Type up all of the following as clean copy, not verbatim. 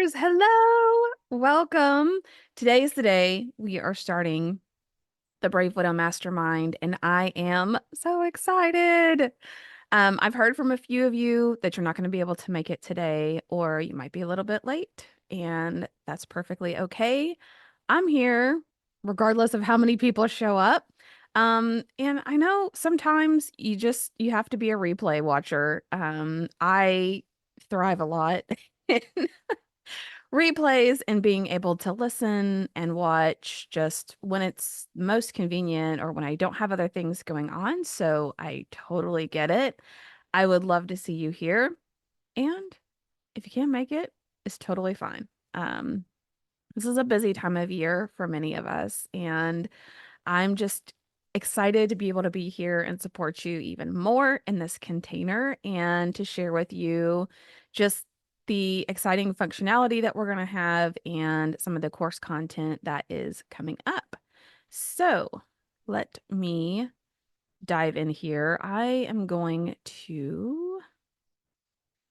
Masterminders. Hello. Welcome. Today is the day we are starting the Brave Widow Mastermind, and I am so excited. I've heard from a few of you that you're not going to be able to make it today, or you might be a little bit late, and that's perfectly okay. I'm here regardless of how many people show up. And I know sometimes you have to be a replay watcher. I thrive a lot in replays and being able to listen and watch just when it's most convenient or when I don't have other things going on. So I totally get it. I would love to see you here. And if you can't make it, it's totally fine. Um, this is a busy time of year for many of us, and I'm just excited to be able to be here and support you even more in this container and to share with you just the exciting functionality that we're going to have and some of the course content that is coming up. So let me dive in here. I am going to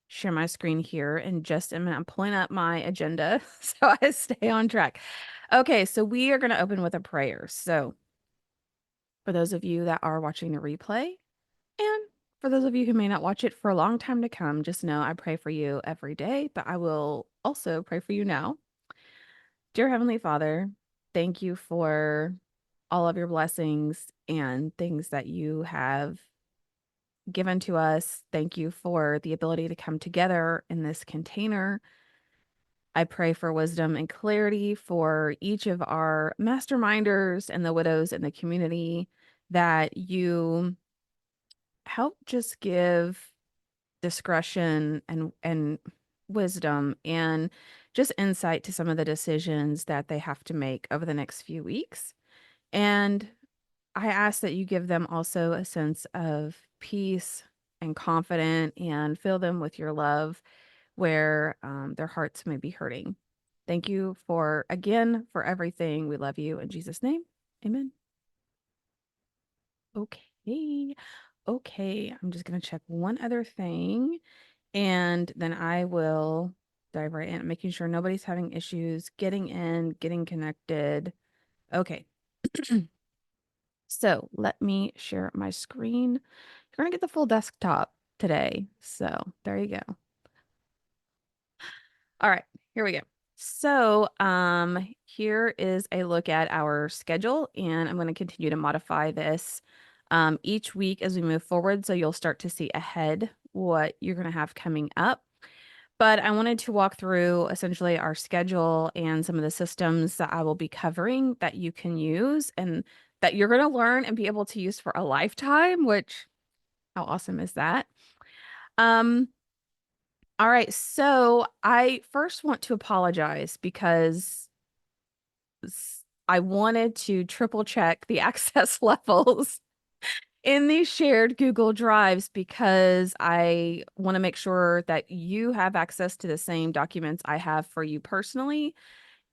share my screen here in just a minute. I'm pulling up my agenda so I stay on track. Okay, so we are going to open with a prayer. So for those of you that are watching the replay, and for those of you who may not watch it for a long time to come, just know I pray for you every day, but I will also pray for you now. Dear Heavenly Father, thank you for all of your blessings and things that you have given to us. Thank you for the ability to come together in this container. I pray for wisdom and clarity for each of our masterminders and the widows in the community, that you help just give discretion and wisdom and just insight to some of the decisions that they have to make over the next few weeks. And I ask that you give them also a sense of peace and confidence and fill them with your love where their hearts may be hurting. Thank you for, again, for everything. We love you in Jesus' name. Amen. Okay. Okay. I'm just going to check one other thing and then I will dive right in, making sure nobody's having issues getting in, getting connected. Okay. So let me share my screen. You're going to get the full desktop today. So there you go. All right, here we go. So, here is a look at our schedule, and I'm going to continue to modify this each week as we move forward. So you'll start to see ahead what you're going to have coming up. But I wanted to walk through essentially our schedule and some of the systems that I will be covering that you can use and that you're going to learn and be able to use for a lifetime, which how awesome is that? Um, all right, so I first want to apologize because I wanted to triple check the access levels in these shared Google Drives because I want to make sure that you have access to the same documents I have for you personally.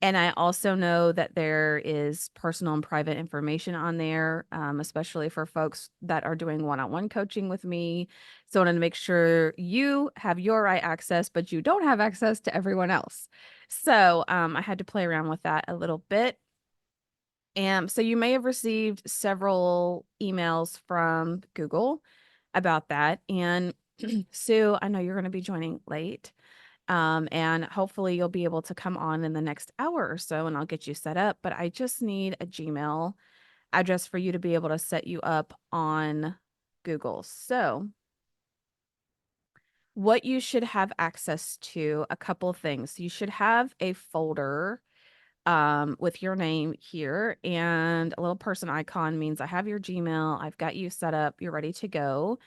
And I also know that there is personal and private information on there, especially for folks that are doing one-on-one coaching with me. So I wanted to make sure you have your right access, but you don't have access to everyone else. So I had to play around with that a little bit. And so you may have received several emails from Google about that. And Sue, I know you're going to be joining late. And hopefully you'll be able to come on in the next hour or so and I'll get you set up. But I just need a Gmail address for you to be able to set you up on Google. So what you should have access to, a couple things. You should have a folder with your name here, and a little person icon means I have your Gmail, I've got you set up, you're ready to go.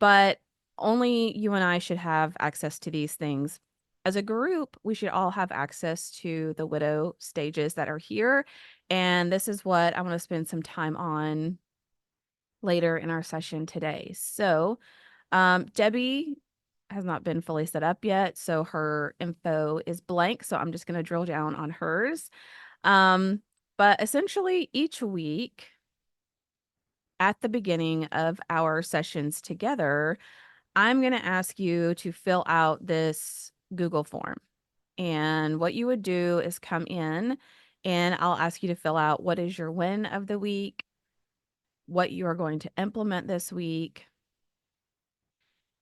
But only you and I should have access to these things. As a group, we should all have access to the widow stages that are here. And this is what I want to spend some time on later in our session today. So, Debbie has not been fully set up yet, so her info is blank. So I'm just going to drill down on hers. But essentially, each week at the beginning of our sessions together, I'm going to ask you to fill out this Google form. And what you would do is come in and I'll ask you to fill out what is your win of the week, what you are going to implement this week.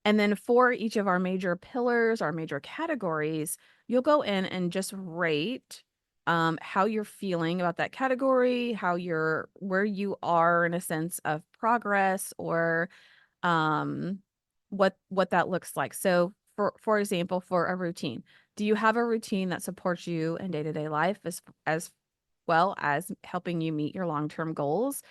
And then for each of our major pillars, our major categories, you'll go in and just rate how you're feeling about that category, where you are in a sense of progress or um, what that looks like. So for example, for a routine, do you have a routine that supports you in day-to-day life as well as helping you meet your long-term goals?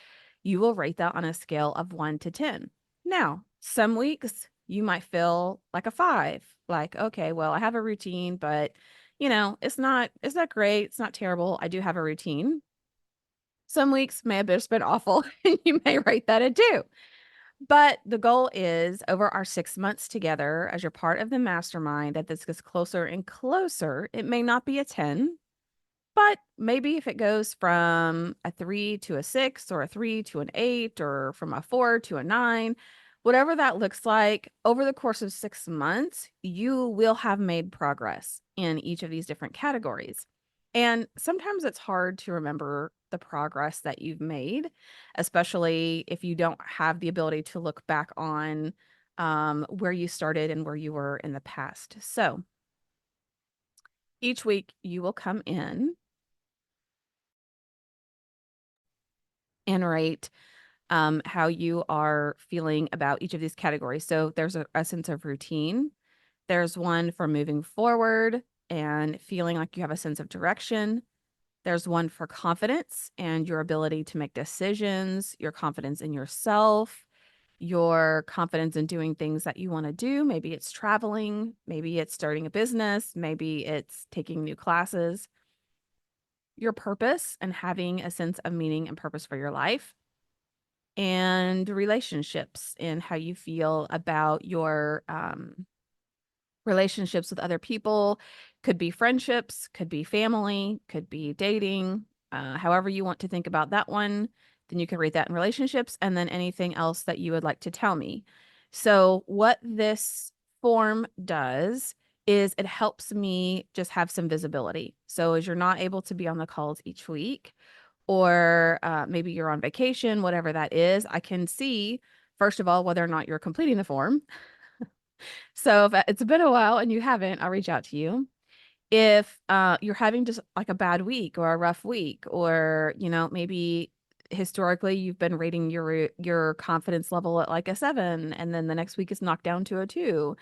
You will rate that on a scale of 1 to 10. Now, some weeks you might feel like a 5, like, okay, well, I have a routine, but it's not great, it's not terrible. I do have a routine. Some weeks may have just been awful, and you may rate that a 2. But the goal is over our 6 months together as you're part of the mastermind that this gets closer and closer. It may not be a 10, but maybe if it goes from a 3 to a 6 or a 3 to an 8 or from a 4 to a 9, whatever that looks like, over the course of 6 months, you will have made progress in each of these different categories. And sometimes it's hard to remember the progress that you've made, especially if you don't have the ability to look back on where you started and where you were in the past. So each week you will come in and rate how you are feeling about each of these categories. So there's a sense of routine. There's one for moving forward and feeling like you have a sense of direction. There's one for confidence and your ability to make decisions, your confidence in yourself, your confidence in doing things that you want to do. Maybe it's traveling, maybe it's starting a business, maybe it's taking new classes. Your purpose and having a sense of meaning and purpose for your life, and relationships and how you feel about your relationships with other people. Could be friendships, could be family, could be dating, however you want to think about that one. Then you can rate that in relationships and then anything else that you would like to tell me. So what this form does is it helps me just have some visibility. So as you're not able to be on the calls each week, or maybe you're on vacation, whatever that is, I can see, first of all, whether or not you're completing the form. So if it's been a while and you haven't, I'll reach out to you. If you're having just like a bad week or a rough week, or maybe historically you've been rating your confidence level at like a 7, and then the next week is knocked down to a 2.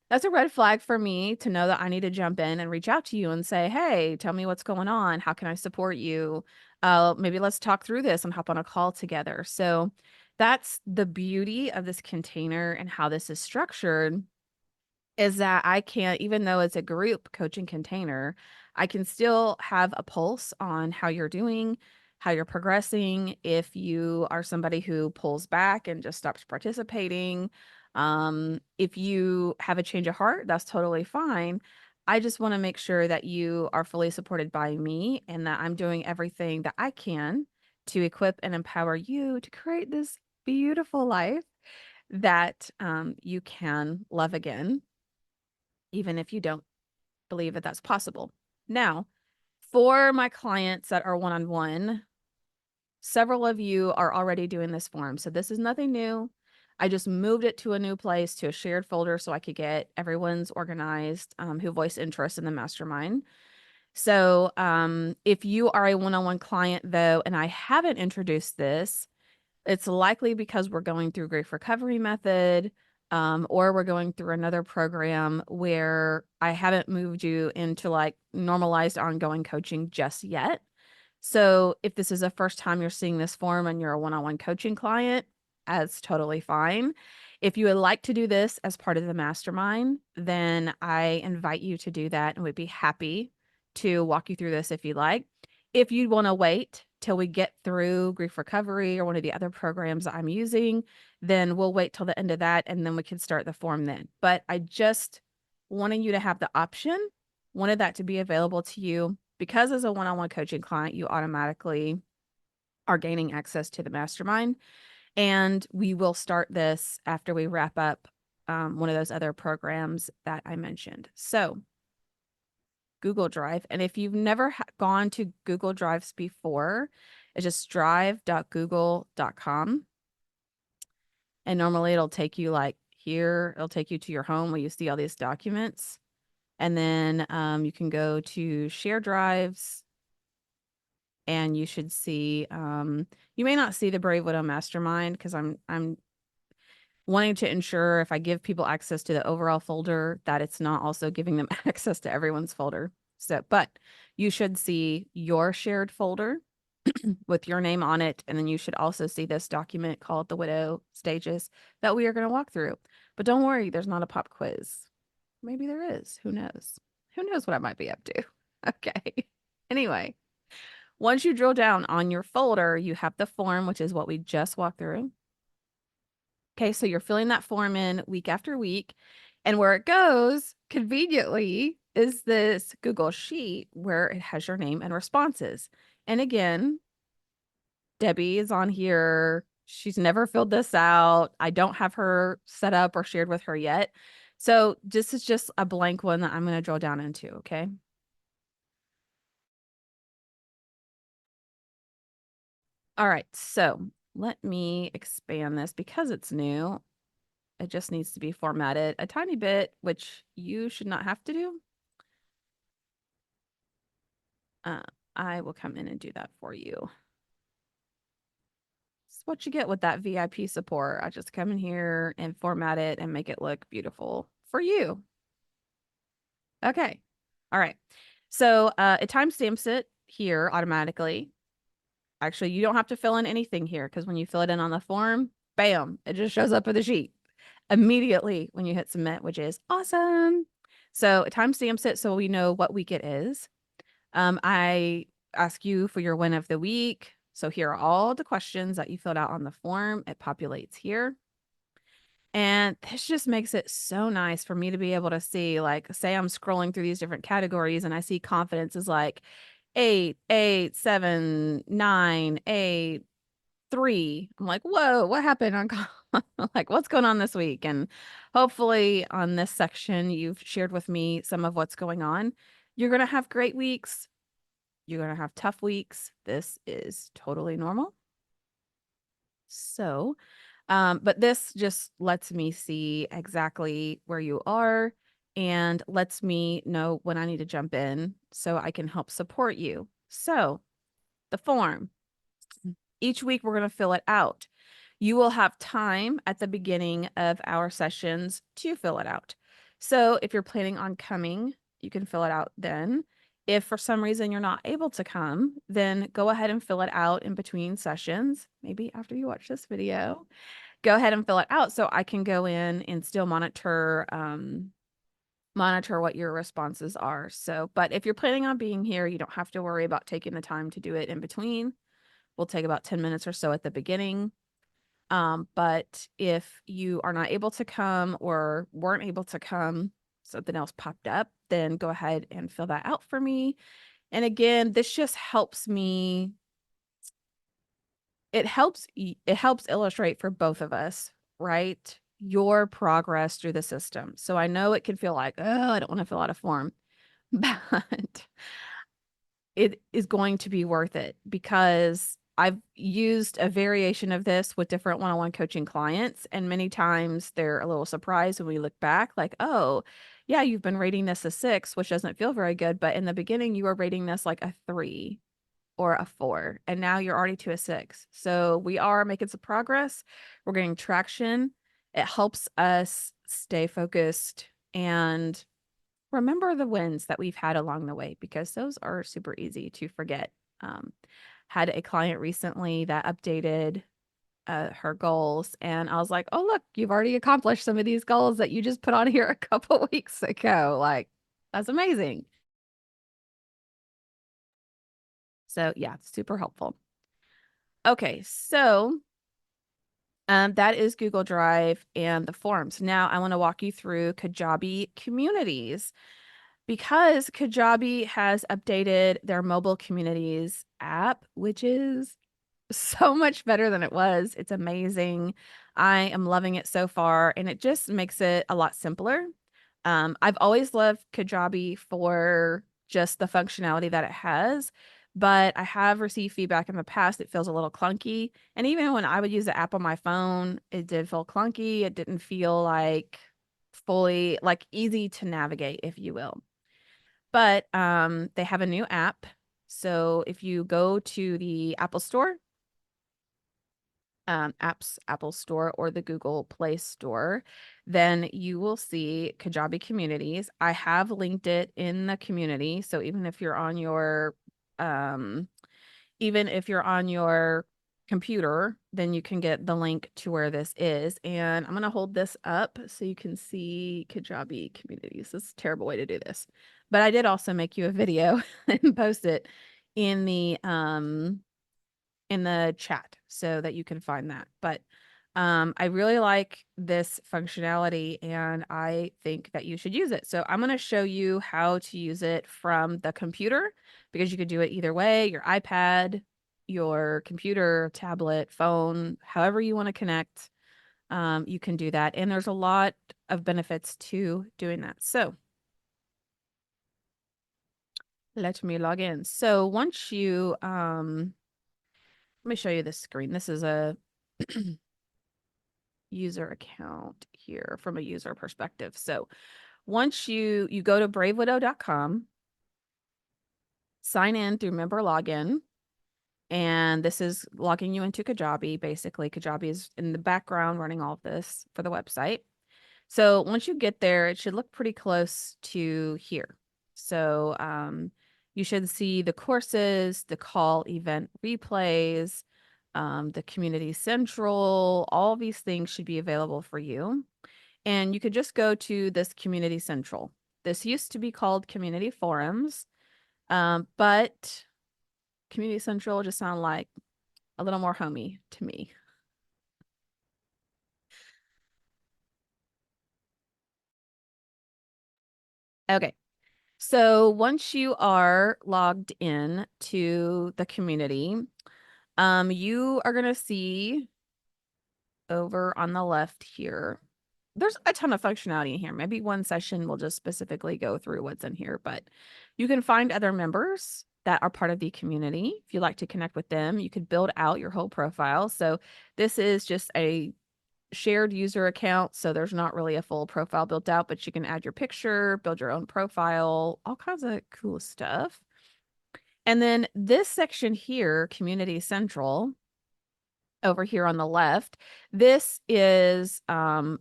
That's a red flag for me to know that I need to jump in and reach out to you and say, hey, tell me what's going on. How can I support you? Maybe let's talk through this and hop on a call together. So that's the beauty of this container and how this is structured, is that I can't, even though it's a group coaching container, I can still have a pulse on how you're doing, how you're progressing. If you are somebody who pulls back and just stops participating, if you have a change of heart, that's totally fine. I just want to make sure that you are fully supported by me and that I'm doing everything that I can to equip and empower you to create this beautiful life that you can love again, even if you don't believe that that's possible. Now, for my clients that are one-on-one, several of you are already doing this form. So this is nothing new. I just moved it to a new place, to a shared folder, so I could get everyone's organized who voiced interest in the mastermind. So if you are a one-on-one client, though, and I haven't introduced this, it's likely because we're going through grief recovery method, or we're going through another program where I haven't moved you into like normalized ongoing coaching just yet. So if this is the first time you're seeing this form and you're a one-on-one coaching client, that's totally fine. If you would like to do this as part of the mastermind, then I invite you to do that and would be happy to walk you through this if you'd like. If you want to wait till we get through grief recovery or one of the other programs I'm using, then we'll wait till the end of that and then we can start the form then. But I just wanted you to have the option, wanted that to be available to you, because as a one-on-one coaching client, you automatically are gaining access to the mastermind. And we will start this after we wrap up one of those other programs that I mentioned. So Google Drive. And if you've never gone to Google Drives before, it's just drive.google.com. And normally it'll take you like here, it'll take you to your home where you see all these documents. And then you can go to share drives and you should see, you may not see the Brave Widow Mastermind because I'm wanting to ensure if I give people access to the overall folder that it's not also giving them access to everyone's folder. So, but you should see your shared folder with your name on it. And then you should also see this document called the Widow Stages that we are going to walk through. But don't worry, there's not a pop quiz. Maybe there is. Who knows? Who knows what I might be up to? Okay. Anyway, once you drill down on your folder, you have the form, which is what we just walked through. Okay, so you're filling that form in week after week. And where it goes conveniently is this Google Sheet where it has your name and responses. And again, Debbie is on here. She's never filled this out. I don't have her set up or shared with her yet. So this is just a blank one that I'm going to drill down into, okay? All right, so let me expand this because it's new. It just needs to be formatted a tiny bit, which you should not have to do. I will come in and do that for you. It's what you get with that VIP support. I just come in here and format it and make it look beautiful for you. Okay. All right. So it timestamps it here automatically. Actually, you don't have to fill in anything here because when you fill it in on the form, bam, it just shows up with the sheet immediately when you hit submit, which is awesome. So it timestamps it so we know what week it is. I ask you for your win of the week. So here are all the questions that you filled out on the form. It populates here. And this just makes it so nice for me to be able to see, like, say I'm scrolling through these different categories and I see confidence is like 8, 8, 7, 9, 8, 3. I'm like, whoa, what happened on like what's going on this week? And hopefully on this section, you've shared with me some of what's going on. You're going to have great weeks. You're going to have tough weeks. This is totally normal. So, but this just lets me see exactly where you are and lets me know when I need to jump in so I can help support you. So, the form. Each week, we're going to fill it out. You will have time at the beginning of our sessions to fill it out. So if you're planning on coming, you can fill it out then. If for some reason you're not able to come, then go ahead and fill it out in between sessions. Maybe after you watch this video, go ahead and fill it out so I can go in and still monitor what your responses are. So, but if you're planning on being here, you don't have to worry about taking the time to do it in between. We'll take about 10 minutes or so at the beginning. But if you are not able to come or weren't able to come, something else popped up, then go ahead and fill that out for me. And again, this just helps me. It helps illustrate for both of us, right? Your progress through the system. So I know it can feel like, oh, I don't want to fill out a form, but it is going to be worth it because I've used a variation of this with different one-on-one coaching clients, and many times they're a little surprised when we look back, like, oh, yeah, you've been rating this a 6, which doesn't feel very good, but in the beginning you were rating this like a 3 or a 4, and now you're already to a 6. So we are making some progress. We're getting traction. It helps us stay focused and remember the wins that we've had along the way because those are super easy to forget. Had a client recently that updated her goals, and I was like, oh, look, you've already accomplished some of these goals that you just put on here a couple weeks ago. Like, that's amazing. So yeah, super helpful. Okay, so that is Google Drive and the forms. Now I want to walk you through Kajabi communities. Because Kajabi has updated their mobile communities app, which is so much better than it was. It's amazing. I am loving it so far, and it just makes it a lot simpler. I've always loved Kajabi for just the functionality that it has. But I have received feedback in the past. It feels a little clunky. And even when I would use the app on my phone, it did feel clunky. It didn't feel like fully like easy to navigate, if you will. But they have a new app. So if you go to the Apple Store, Apple Store or the Google Play Store, then you will see Kajabi Communities. I have linked it in the community. So um, even if you're on your computer, then you can get the link to where this is. And I'm going to hold this up so you can see Kajabi Communities. This is a terrible way to do this. But I did also make you a video and post it in the chat so that you can find that. But I really like this functionality and I think that you should use it. So I'm going to show you how to use it from the computer because you could do it either way, your iPad, your computer, tablet, phone, however you want to connect. You can do that. And there's a lot of benefits to doing that. So let me log in. So once you, let me show you this screen. This is a user account here from a user perspective. So once you go to bravewidow.com, sign in through member login, and this is logging you into Kajabi. Basically, Kajabi is in the background running all of this for the website. So once you get there, it should look pretty close to here. So you should see the courses, the call event replays, the community central, all these things should be available for you. And you could just go to this community central. This used to be called community forums, but community central just sound like a little more homey to me. Okay. So once you are logged in to the community, you are going to see over on the left here, there's a ton of functionality in here. Maybe one session will just specifically go through what's in here, but you can find other members that are part of the community. If you'd like to connect with them, you could build out your whole profile. So this is just a shared user account. So there's not really a full profile built out, but you can add your picture, build your own profile, all kinds of cool stuff. And then this section here, Community Central, over here on the left, this is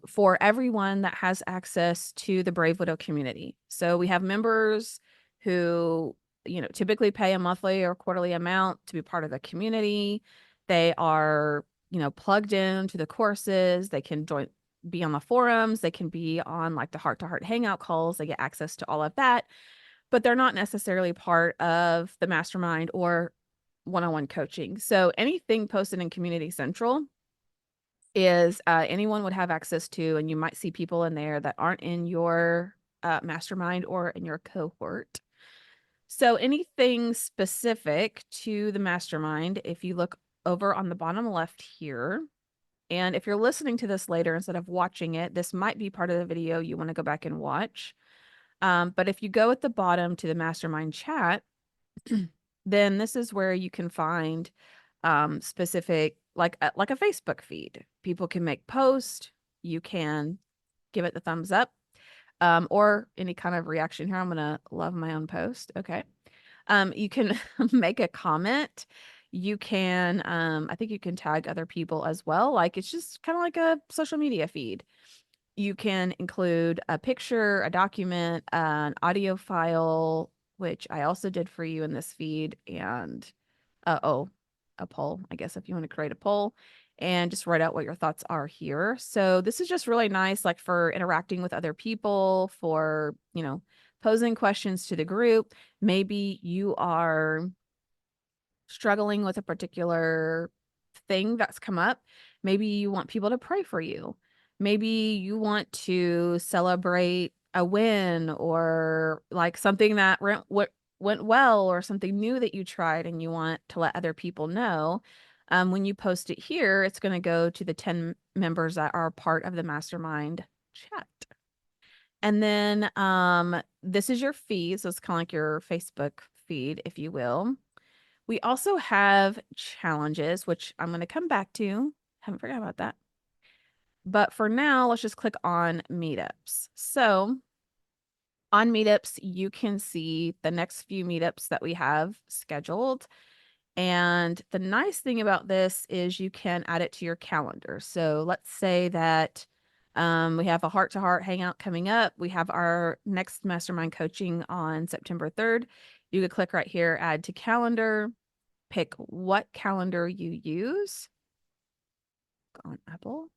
for everyone that has access to the Brave Widow community. So we have members who, typically pay a monthly or quarterly amount to be part of the community. They are, plugged into the courses. They can be on the forums. They can be on like the heart-to-heart hangout calls. They get access to all of that, but they're not necessarily part of the mastermind or one-on-one coaching. So anything posted in Community Central is anyone would have access to, and you might see people in there that aren't in your mastermind or in your cohort. So anything specific to the mastermind, if you look over on the bottom left here, and if you're listening to this later instead of watching it, this might be part of the video you want to go back and watch. But if you go at the bottom to the mastermind chat, then this is where you can find specific, like a Facebook feed. People can make posts. You can give it the thumbs up or any kind of reaction here. I'm going to love my own post. Okay. You can make a comment. You can, I think you can tag other people as well. Like it's just kind of like a social media feed. You can include a picture, a document, an audio file, which I also did for you in this feed, and a poll, I guess, if you want to create a poll and just write out what your thoughts are here. So this is just really nice, like for interacting with other people, for, posing questions to the group. Maybe you are struggling with a particular thing that's come up. Maybe you want people to pray for you. Maybe you want to celebrate a win or like something that went well or something new that you tried and you want to let other people know. When you post it here, it's going to go to the 10 members that are part of the mastermind chat. And then this is your feed, so it's kind of like your Facebook feed, if you will. We also have challenges, which I'm going to come back to. Haven't forgot about that. But for now, let's just click on meetups. So on meetups, you can see the next few meetups that we have scheduled. And the nice thing about this is you can add it to your calendar. So let's say that we have a heart-to-heart hangout coming up. We have our next mastermind coaching on September 3rd. You could click right here, add to calendar, pick what calendar you use on Apple.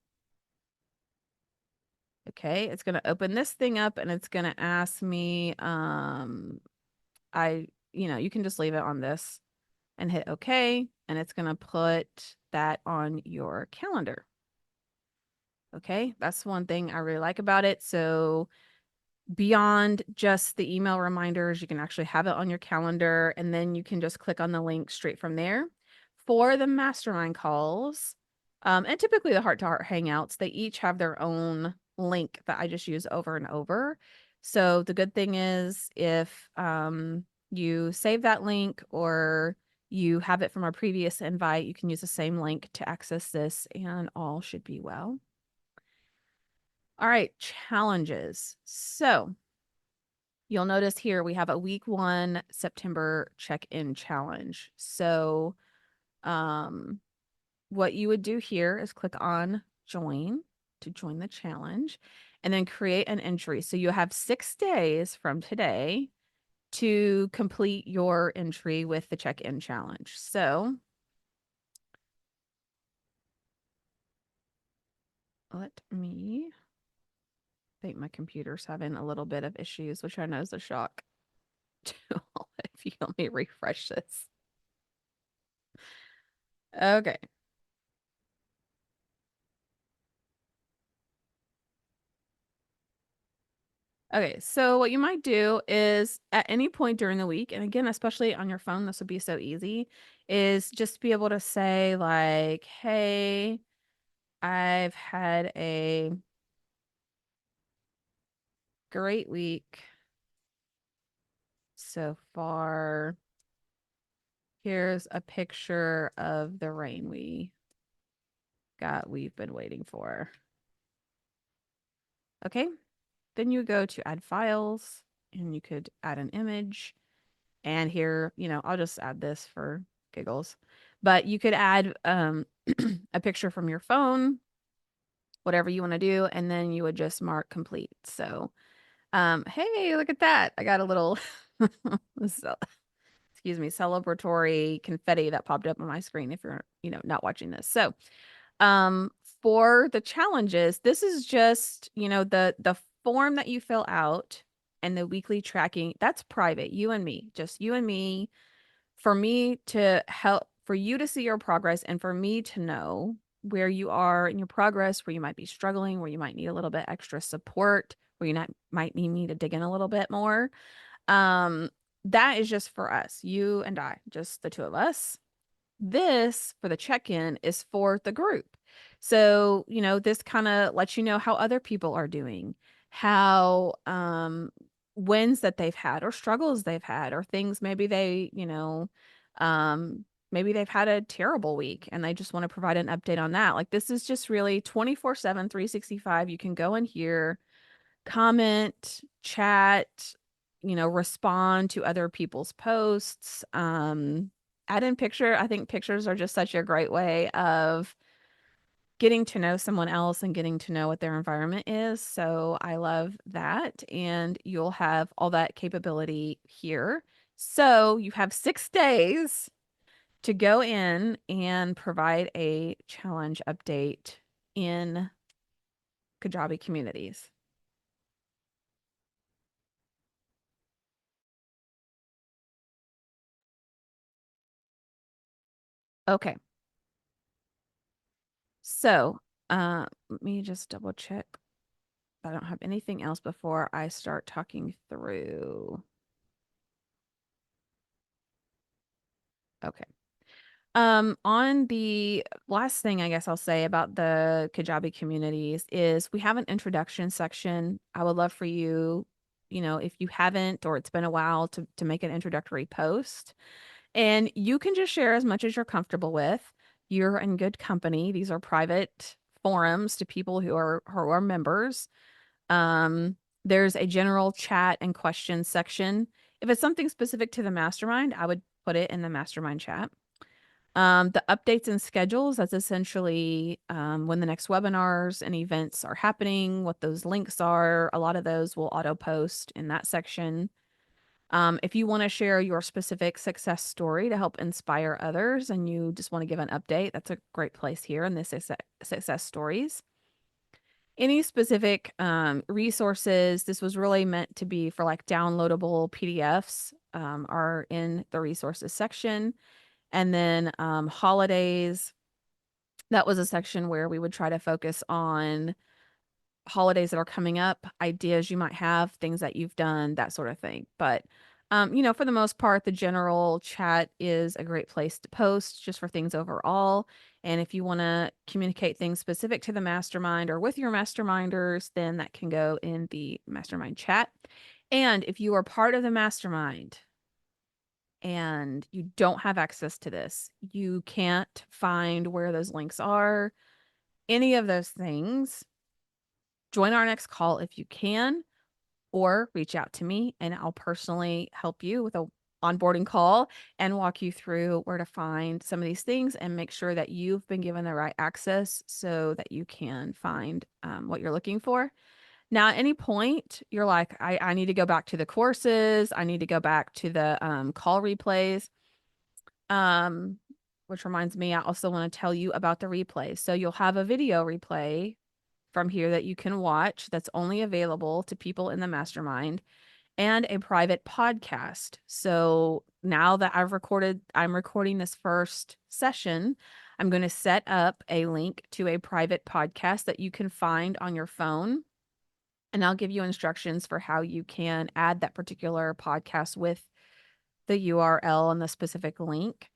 Okay, it's going to open this thing up and it's going to ask me, you can just leave it on this and hit OK, and it's going to put that on your calendar. Okay, that's one thing I really like about it. So beyond just the email reminders, you can actually have it on your calendar, and then you can just click on the link straight from there. For the mastermind calls, and typically the heart-to-heart hangouts, they each have their own link that I just use over and over. So the good thing is if you save that link or you have it from our previous invite, you can use the same link to access this and all should be well. All right, challenges. So you'll notice here we have a week 1 September check-in challenge. So what you would do here is click on join to join the challenge and then create an entry. So you have 6 days from today to complete your entry with the check-in challenge. So let me, I think my computer's having a little bit of issues, which I know is a shock. If you let me refresh this. Okay. Okay, so what you might do is at any point during the week, and again, especially on your phone, this would be so easy, is just be able to say like, hey, I've had a great week so far. Here's a picture of the rain we've been waiting for. Okay, then you go to add files and you could add an image. And here, I'll just add this for giggles. But you could add a picture from your phone, whatever you want to do, and then you would just mark complete. So, hey, look at that. I got a little excuse me, celebratory confetti that popped up on my screen if you're, not watching this. So, um, for the challenges, this is just, the form that you fill out and the weekly tracking, that's private, you and me, just you and me, for me to help, for you to see your progress and for me to know where you are in your progress, where you might be struggling, where you might need a little bit extra support, where you might need me to dig in a little bit more. That is just for us, you and I, just the two of us. This for the check-in is for the group. So, this kind of lets you know how other people are doing, how wins that they've had or struggles they've had or things maybe maybe they've had a terrible week and they just want to provide an update on that. Like this is just really 24/7, 365. You can go in here, comment, chat, respond to other people's posts, add in picture. I think pictures are just such a great way of getting to know someone else and getting to know what their environment is. So I love that. And you'll have all that capability here. So you have 6 days to go in and provide a challenge update in Kajabi communities. Okay. So, let me just double check. I don't have anything else before I start talking through. Okay. On the last thing I guess I'll say about the Kajabi communities is we have an introduction section. I would love for you, if you haven't or it's been a while to make an introductory post. And you can just share as much as you're comfortable with. You're in good company. These are private forums to people who are members. Um, there's a general chat and questions section. If it's something specific to the mastermind, I would put it in the mastermind chat. The updates and schedules, that's essentially when the next webinars and events are happening, what those links are. A lot of those will auto post in that section. If you want to share your specific success story to help inspire others and you just want to give an update, that's a great place here in the success stories. Any specific resources, this was really meant to be for like downloadable PDFs, are in the resources section. And then holidays, that was a section where we would try to focus on holidays that are coming up, ideas you might have, things that you've done, that sort of thing. But for the most part, the general chat is a great place to post just for things overall. And if you want to communicate things specific to the mastermind or with your masterminders, then that can go in the mastermind chat. And if you are part of the mastermind and you don't have access to this, you can't find where those links are, any of those things, join our next call if you can, or reach out to me and I'll personally help you with a onboarding call and walk you through where to find some of these things and make sure that you've been given the right access so that you can find what you're looking for. Now, at any point, you're like, I need to go back to the courses. I need to go back to the call replays. Um, which reminds me, I also want to tell you about the replays. So you'll have a video replay from here that you can watch that's only available to people in the mastermind and a private podcast. So now that I'm recording this first session, I'm going to set up a link to a private podcast that you can find on your phone. And I'll give you instructions for how you can add that particular podcast with the URL and the specific link.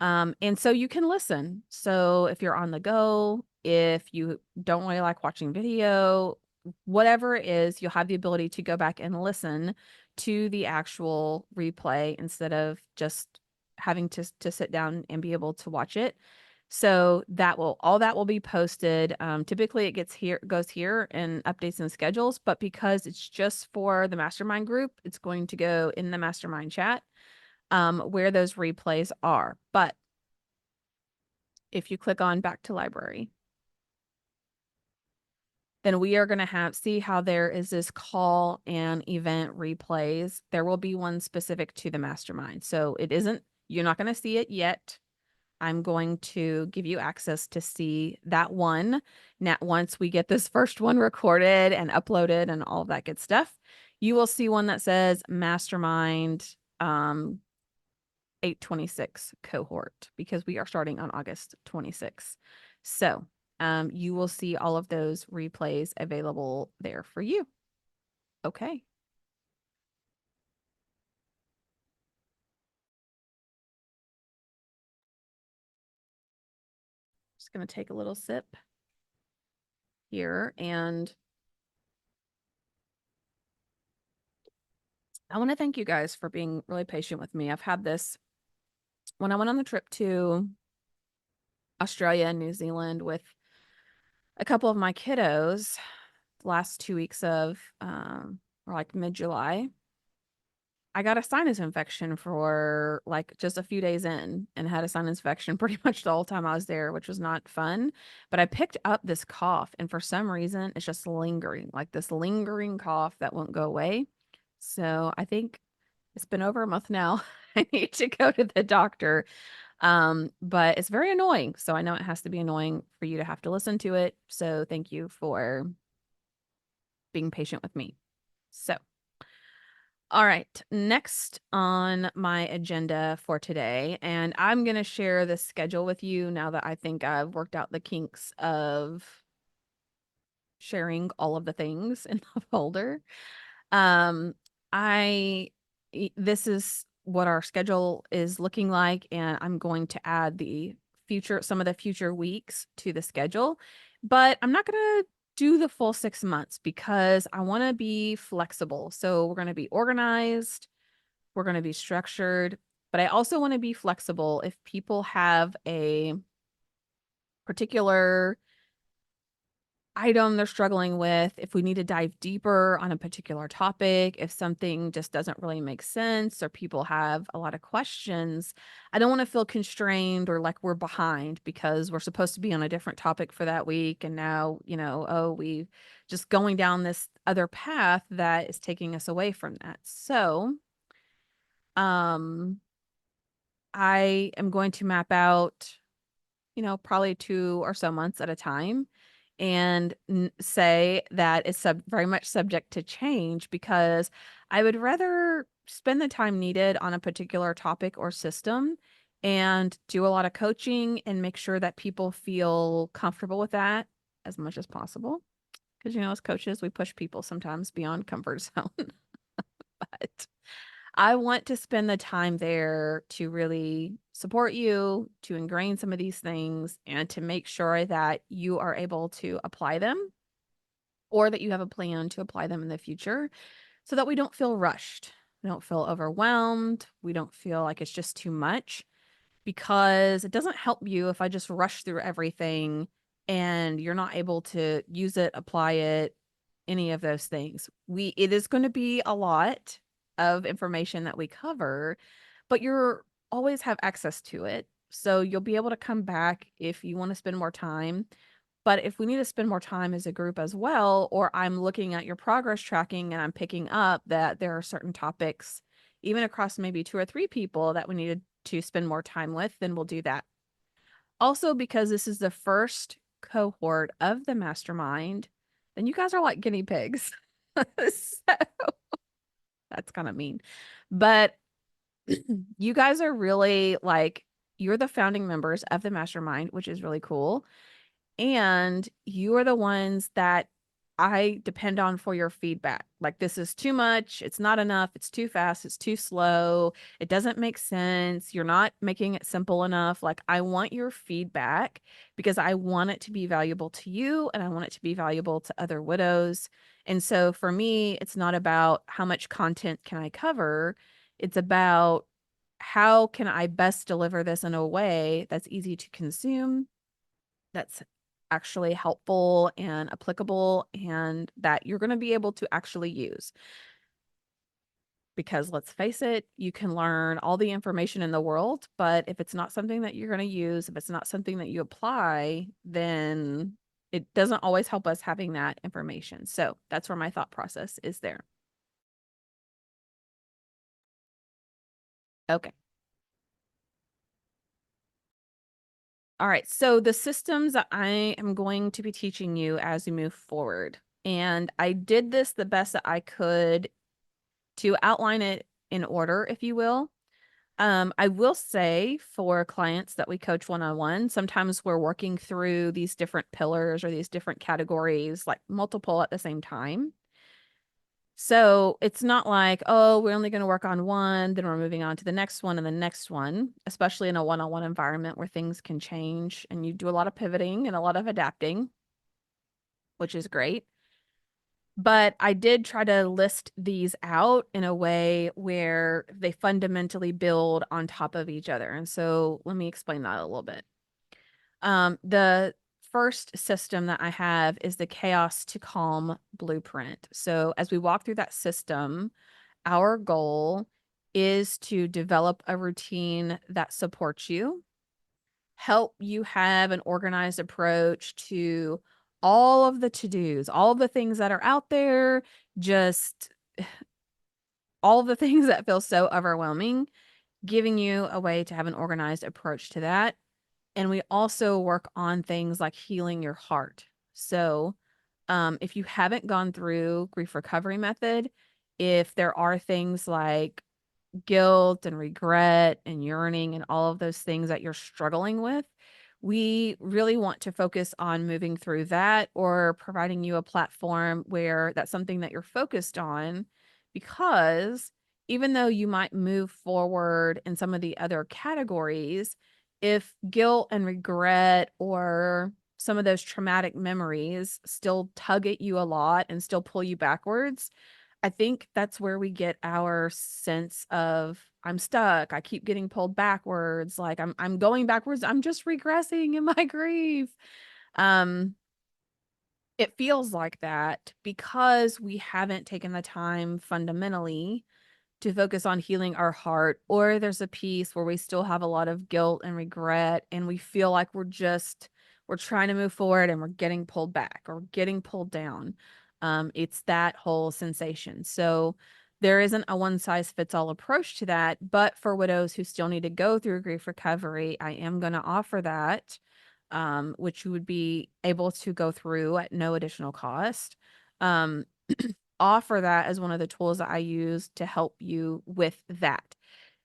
And so you can listen. So if you're on the go, if you don't really like watching video, whatever it is, you'll have the ability to go back and listen to the actual replay instead of just having to sit down and be able to watch it. So all that will be posted. Typically it goes here in updates and schedules, but because it's just for the mastermind group, it's going to go in the mastermind chat where those replays are. But if you click on back to library, then we are going to see how there is this call and event replays. There will be one specific to the mastermind. So you're not going to see it yet. I'm going to give you access to see that one. Now, once we get this first one recorded and uploaded and all of that good stuff, you will see one that says mastermind 826 cohort because we are starting on August 26th. So you will see all of those replays available there for you. Okay. Just going to take a little sip here, and I want to thank you guys for being really patient with me. I've had this when I went on the trip to Australia and New Zealand with a couple of my kiddos, last 2 weeks of or like mid-July. I got a sinus infection for like just a few days in and had a sinus infection pretty much the whole time I was there, which was not fun. But I picked up this cough, and for some reason, it's just lingering, like this lingering cough that won't go away. So I think it's been over a month now. I need to go to the doctor. But it's very annoying. So I know it has to be annoying for you to have to listen to it. So thank you for being patient with me. So. All right, next on my agenda for today, and I'm going to share the schedule with you now that I think I've worked out the kinks of sharing all of the things in the folder. Um, this is what our schedule is looking like, and I'm going to add some of the future weeks to the schedule, but I'm not going to do the full 6 months because I want to be flexible. So we're going to be organized, we're going to be structured, but I also want to be flexible if people have a particular item they're struggling with, if we need to dive deeper on a particular topic, if something just doesn't really make sense or people have a lot of questions, I don't want to feel constrained or like we're behind because we're supposed to be on a different topic for that week. And now, oh, we just going down this other path that is taking us away from that. So, um, I am going to map out probably 2 or so months at a time and say that it's very much subject to change because I would rather spend the time needed on a particular topic or system and do a lot of coaching and make sure that people feel comfortable with that as much as possible. Because, as coaches, we push people sometimes beyond comfort zone. But I want to spend the time there to really support you, to ingrain some of these things, and to make sure that you are able to apply them or that you have a plan to apply them in the future so that we don't feel rushed. We don't feel overwhelmed. We don't feel like it's just too much because it doesn't help you if I just rush through everything and you're not able to use it, apply it, any of those things. It is going to be a lot of information that we cover, but you're always have access to it. So you'll be able to come back if you want to spend more time. But if we need to spend more time as a group as well, or I'm looking at your progress tracking and I'm picking up that there are certain topics, even across maybe 2 or 3 people that we needed to spend more time with, then we'll do that. Also, because this is the first cohort of the mastermind, then you guys are like guinea pigs. So that's kind of mean. But you guys are really like, you're the founding members of the mastermind, which is really cool. And you are the ones that I depend on for your feedback. Like, this is too much. It's not enough. It's too fast. It's too slow. It doesn't make sense. You're not making it simple enough. Like, I want your feedback because I want it to be valuable to you and I want it to be valuable to other widows. And so for me, it's not about how much content can I cover. It's about how can I best deliver this in a way that's easy to consume, that's actually helpful and applicable, and that you're going to be able to actually use. Because let's face it, you can learn all the information in the world, but if it's not something that you're going to use, if it's not something that you apply, then it doesn't always help us having that information. So that's where my thought process is there. Okay. All right. So the systems that I am going to be teaching you as we move forward. And I did this the best that I could to outline it in order, if you will. I will say for clients that we coach one-on-one, sometimes we're working through these different pillars or these different categories, like multiple at the same time. So it's not like, oh, we're only going to work on one, then we're moving on to the next one and the next one, especially in a one-on-one environment where things can change and you do a lot of pivoting and a lot of adapting, which is great. But I did try to list these out in a way where they fundamentally build on top of each other. And so let me explain that a little bit. The first system that I have is the chaos to calm blueprint. So as we walk through that system, our goal is to develop a routine that supports you, help you have an organized approach to all of the to-dos, all of the things that are out there, just all of the things that feel so overwhelming, giving you a way to have an organized approach to that. And we also work on things like healing your heart. So, if you haven't gone through grief recovery method, if there are things like guilt and regret and yearning and all of those things that you're struggling with, we really want to focus on moving through that or providing you a platform where that's something that you're focused on. Because even though you might move forward in some of the other categories, if guilt and regret or some of those traumatic memories still tug at you a lot and still pull you backwards, I think that's where we get our sense of I'm stuck. I keep getting pulled backwards. Like I'm going backwards. I'm just regressing in my grief. Um, it feels like that because we haven't taken the time fundamentally to focus on healing our heart, or there's a piece where we still have a lot of guilt and regret and we feel like we're trying to move forward and we're getting pulled back or getting pulled down. It's that whole sensation. So there isn't a one size fits all approach to that, but for widows who still need to go through grief recovery, I am going to offer that, which you would be able to go through at no additional cost. Um, offer that as one of the tools that I use to help you with that.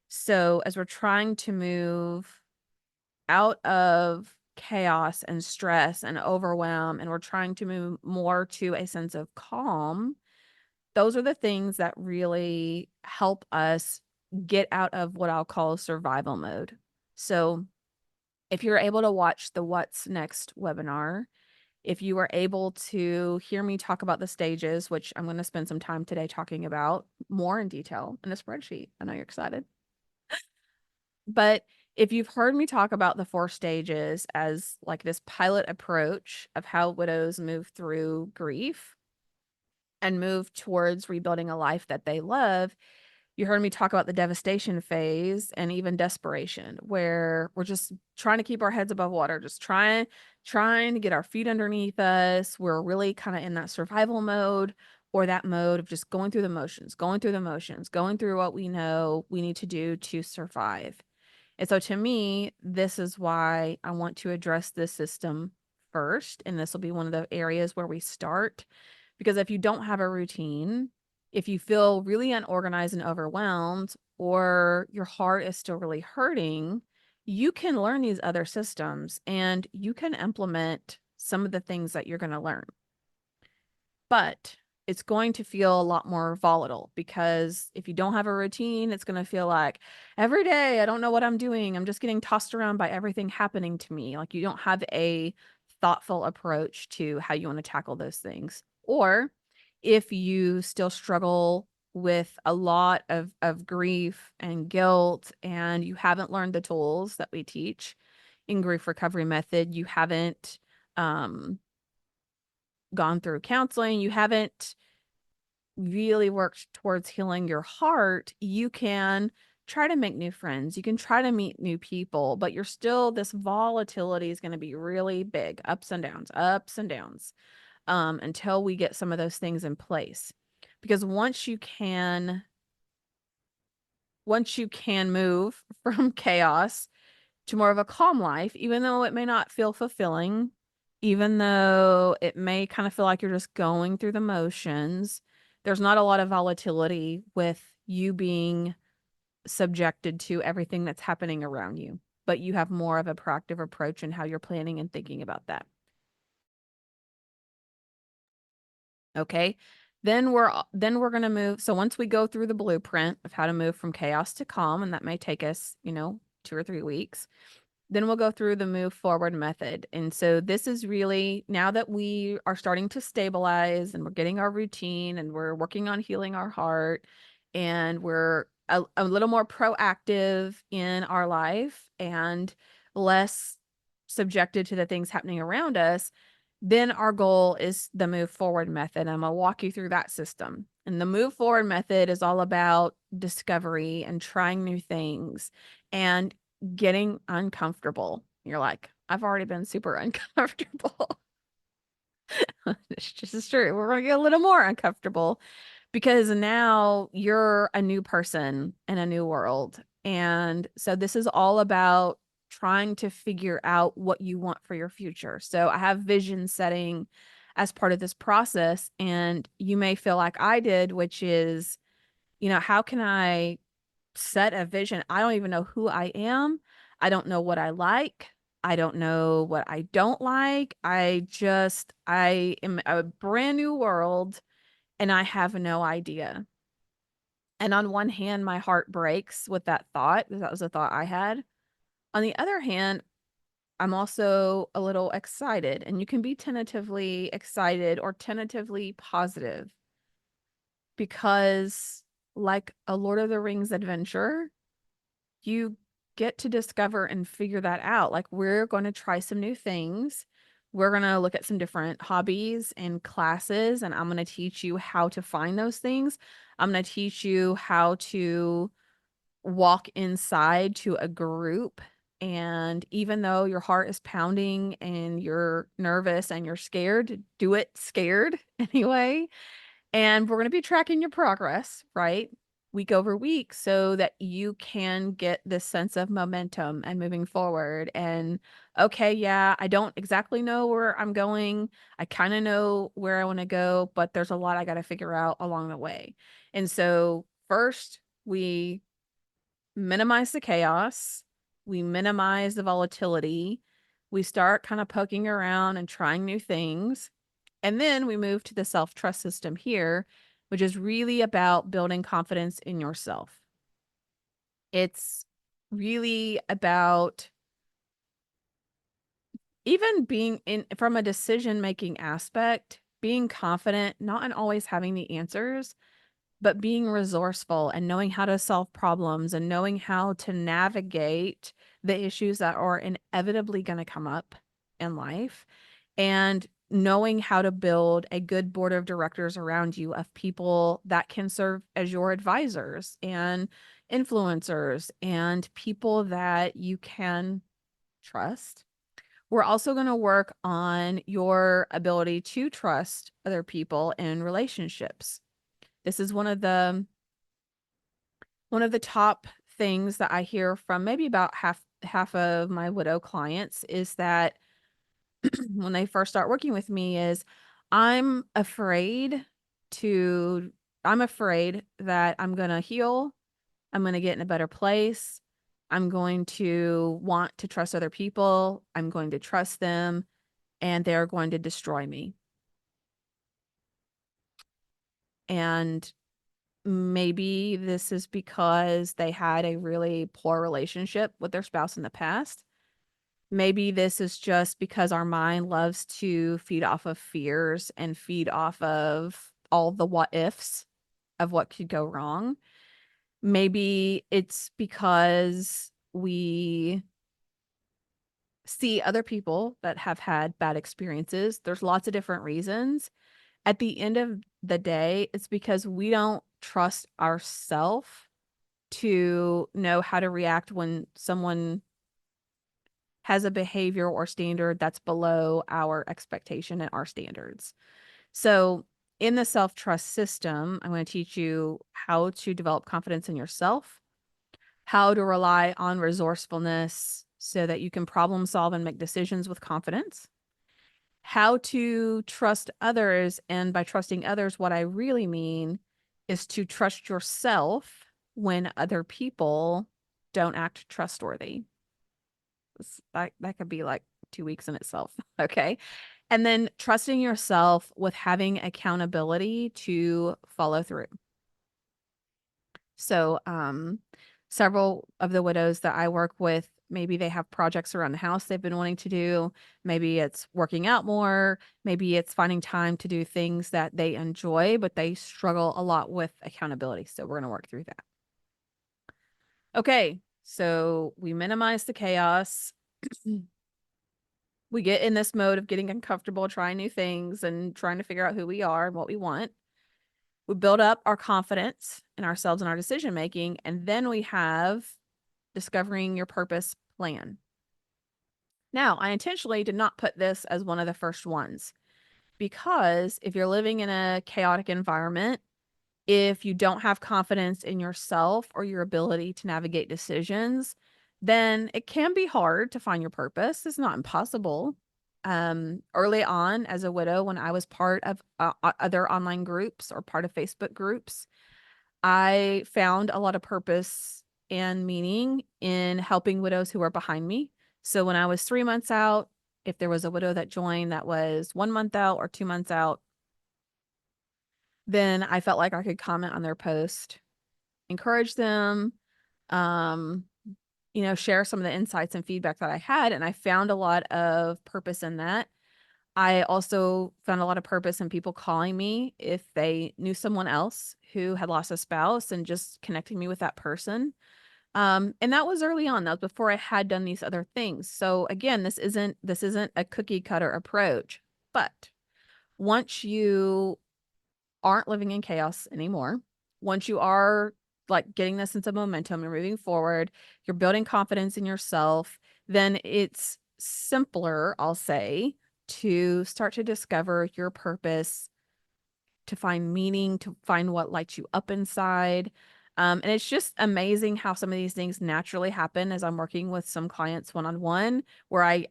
So, as we're trying to move out of chaos and stress and overwhelm, and we're trying to move more to a sense of calm, those are the things that really help us get out of what I'll call survival mode. So, if you're able to watch the What's Next webinar, if you were able to hear me talk about the stages, which I'm going to spend some time today talking about more in detail in a spreadsheet. I know you're excited. But if you've heard me talk about the 4 stages as like this pilot approach of how widows move through grief and move towards rebuilding a life that they love, you heard me talk about the devastation phase and even desperation, where we're just trying to keep our heads above water, just trying to get our feet underneath us. We're really kind of in that survival mode or that mode of just going through the motions, going through what we know we need to do to survive. And so to me, this is why I want to address this system first. And this will be one of the areas where we start. Because if you don't have a routine, if you feel really unorganized and overwhelmed, or your heart is still really hurting, you can learn these other systems and you can implement some of the things that you're going to learn. But it's going to feel a lot more volatile because if you don't have a routine, it's going to feel like every day I don't know what I'm doing. I'm just getting tossed around by everything happening to me. Like you don't have a thoughtful approach to how you want to tackle those things. Or if you still struggle with a lot of grief and guilt and you haven't learned the tools that we teach in grief recovery method, you haven't gone through counseling, you haven't really worked towards healing your heart, you can try to make new friends. You can try to meet new people, but you're still, this volatility is going to be really big, ups and downs, until we get some of those things in place. Because once you can move from chaos to more of a calm life, even though it may not feel fulfilling, even though it may kind of feel like you're just going through the motions, there's not a lot of volatility with you being subjected to everything that's happening around you, but you have more of a proactive approach in how you're planning and thinking about that. Okay. Then we're going to move. So once we go through the blueprint of how to move from chaos to calm, and that may take us, 2 or 3 weeks, then we'll go through the move forward method. And so this is really, now that we are starting to stabilize and we're getting our routine and we're working on healing our heart and we're a little more proactive in our life and less subjected to the things happening around us, then our goal is the move forward method. I'm going to walk you through that system. And the move forward method is all about discovery and trying new things and getting uncomfortable. You're like, I've already been super uncomfortable. It's just true. We're going to get a little more uncomfortable because now you're a new person in a new world. And so this is all about trying to figure out what you want for your future. So I have vision setting as part of this process. And you may feel like I did, which is, how can I set a vision? I don't even know who I am. I don't know what I like. I don't know what I don't like. I am a brand new world and I have no idea. And on one hand, my heart breaks with that thought, because that was a thought I had. On the other hand, I'm also a little excited, and you can be tentatively excited or tentatively positive because, like a Lord of the Rings adventure, you get to discover and figure that out. Like, we're going to try some new things. We're going to look at some different hobbies and classes, and I'm going to teach you how to find those things. I'm going to teach you how to walk inside to a group. And even though your heart is pounding and you're nervous and you're scared, do it scared anyway. And we're going to be tracking your progress, right? Week over week, so that you can get this sense of momentum and moving forward. And okay, yeah, I don't exactly know where I'm going. I kind of know where I want to go, but there's a lot I got to figure out along the way. And so, first, we minimize the chaos, we minimize the volatility, we start kind of poking around and trying new things. And then we move to the self-trust system here, which is really about building confidence in yourself. It's really about even being in from a decision-making aspect, being confident, not in always having the answers, but being resourceful and knowing how to solve problems and knowing how to navigate the issues that are inevitably going to come up in life, and knowing how to build a good board of directors around you of people that can serve as your advisors and influencers and people that you can trust. We're also going to work on your ability to trust other people in relationships. This is one of the top things that I hear from maybe about half of my widow clients is that when they first start working with me is I'm afraid to I'm afraid that I'm going to heal, I'm going to get in a better place, I'm going to want to trust other people, I'm going to trust them, and they're going to destroy me. And maybe this is because they had a really poor relationship with their spouse in the past. Maybe this is just because our mind loves to feed off of fears and feed off of all the what ifs of what could go wrong. Maybe it's because we see other people that have had bad experiences. There's lots of different reasons. At the end of the day, it's because we don't trust ourselves to know how to react when someone has a behavior or standard that's below our expectation and our standards. So, in the self-trust system, I'm going to teach you how to develop confidence in yourself, how to rely on resourcefulness so that you can problem solve and make decisions with confidence, how to trust others. And by trusting others, what I really mean is to trust yourself when other people don't act trustworthy. That could be like 2 weeks in itself. Okay. And then trusting yourself with having accountability to follow through. So, several of the widows that I work with, maybe they have projects around the house they've been wanting to do. Maybe it's working out more. Maybe it's finding time to do things that they enjoy, but they struggle a lot with accountability. So we're going to work through that. Okay. So we minimize the chaos. We get in this mode of getting uncomfortable, trying new things and trying to figure out who we are and what we want. We build up our confidence in ourselves and our decision making. And then we have discovering your purpose plan. Now, I intentionally did not put this as one of the first ones because if you're living in a chaotic environment, if you don't have confidence in yourself or your ability to navigate decisions, then it can be hard to find your purpose. It's not impossible. Early on as a widow, when I was part of other online groups or part of Facebook groups, I found a lot of purpose and meaning in helping widows who were behind me. So when I was 3 months out, if there was a widow that joined that was 1 month out or 2 months out, then I felt like I could comment on their post, encourage them, um, share some of the insights and feedback that I had. And I found a lot of purpose in that. I also found a lot of purpose in people calling me if they knew someone else who had lost a spouse and just connecting me with that person. And that was early on. That was before I had done these other things. So again, this isn't a cookie cutter approach, but once you aren't living in chaos anymore, once you are like getting this sense of momentum and moving forward, you're building confidence in yourself, then it's simpler, I'll say, to start to discover your purpose, to find meaning, to find what lights you up inside. And it's just amazing how some of these things naturally happen as I'm working with some clients one on one, where I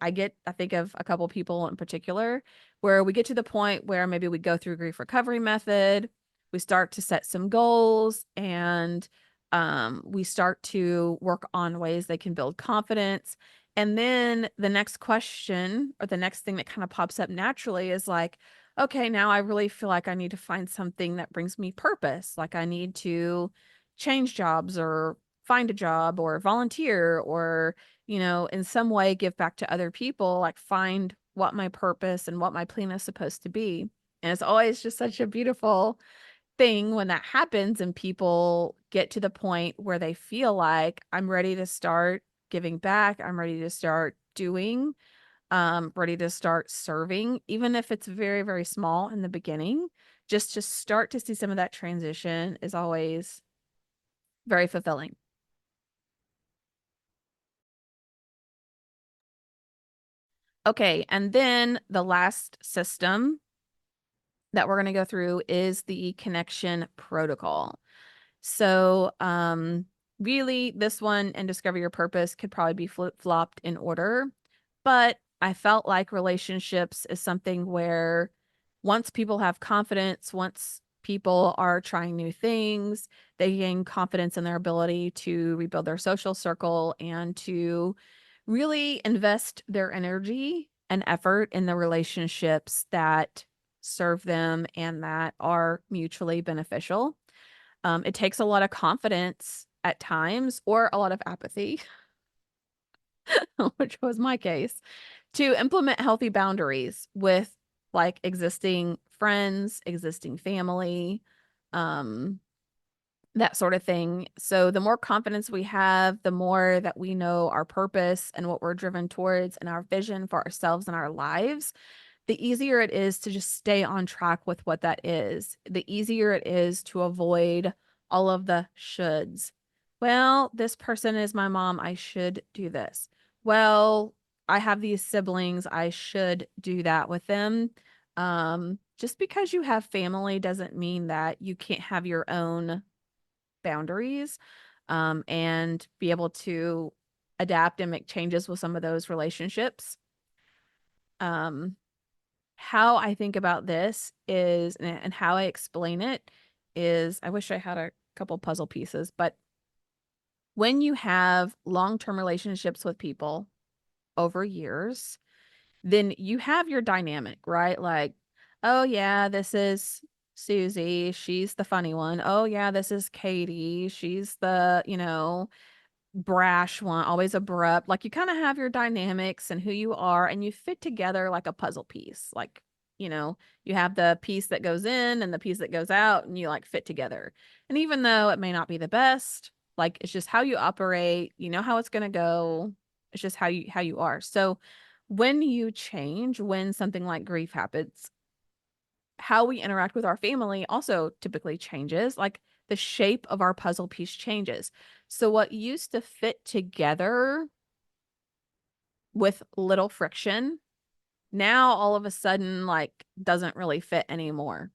think of a couple people in particular, where we get to the point where maybe we go through grief recovery method, we start to set some goals, and we start to work on ways they can build confidence. And then the next question or the next thing that kind of pops up naturally is like, okay, now I really feel like I need to find something that brings me purpose. Like I need to change jobs or find a job or volunteer or, in some way give back to other people, like find what my purpose and what my plan is supposed to be. And it's always just such a beautiful thing when that happens and people get to the point where they feel like I'm ready to start giving back. I'm ready to start doing, ready to start serving, even if it's very, very small in the beginning. Just to start to see some of that transition is always very fulfilling. Okay, and then the last system that we're going to go through is the connection protocol. So, really, this one and Discover Your Purpose could probably be flip-flopped in order, but I felt like relationships is something where once people have confidence, once people are trying new things, they gain confidence in their ability to rebuild their social circle and to really invest their energy and effort in the relationships that serve them and that are mutually beneficial. It takes a lot of confidence at times or a lot of apathy, which was my case, to implement healthy boundaries with like existing friends, existing family, um, that sort of thing. So the more confidence we have, the more that we know our purpose and what we're driven towards and our vision for ourselves and our lives, the easier it is to just stay on track with what that is. The easier it is to avoid all of the shoulds. Well, this person is my mom. I should do this. Well, I have these siblings. I should do that with them. Just because you have family doesn't mean that you can't have your own boundaries, and be able to adapt and make changes with some of those relationships. Um, how I think about this is, and how I explain it is, I wish I had a couple puzzle pieces, but when you have long-term relationships with people over years, then you have your dynamic, right? Like, oh yeah, this is Susie, she's the funny one. Oh yeah, this is Katie, she's the, brash one, always abrupt. Like you kind of have your dynamics and who you are, and you fit together like a puzzle piece. Like, you have the piece that goes in and the piece that goes out, and you like fit together. And even though it may not be the best, like it's just how you operate, you know how it's going to go. It's just how you are. So when you change, when something like grief happens, how we interact with our family also typically changes. Like the shape of our puzzle piece changes. So what used to fit together with little friction now all of a sudden like doesn't really fit anymore.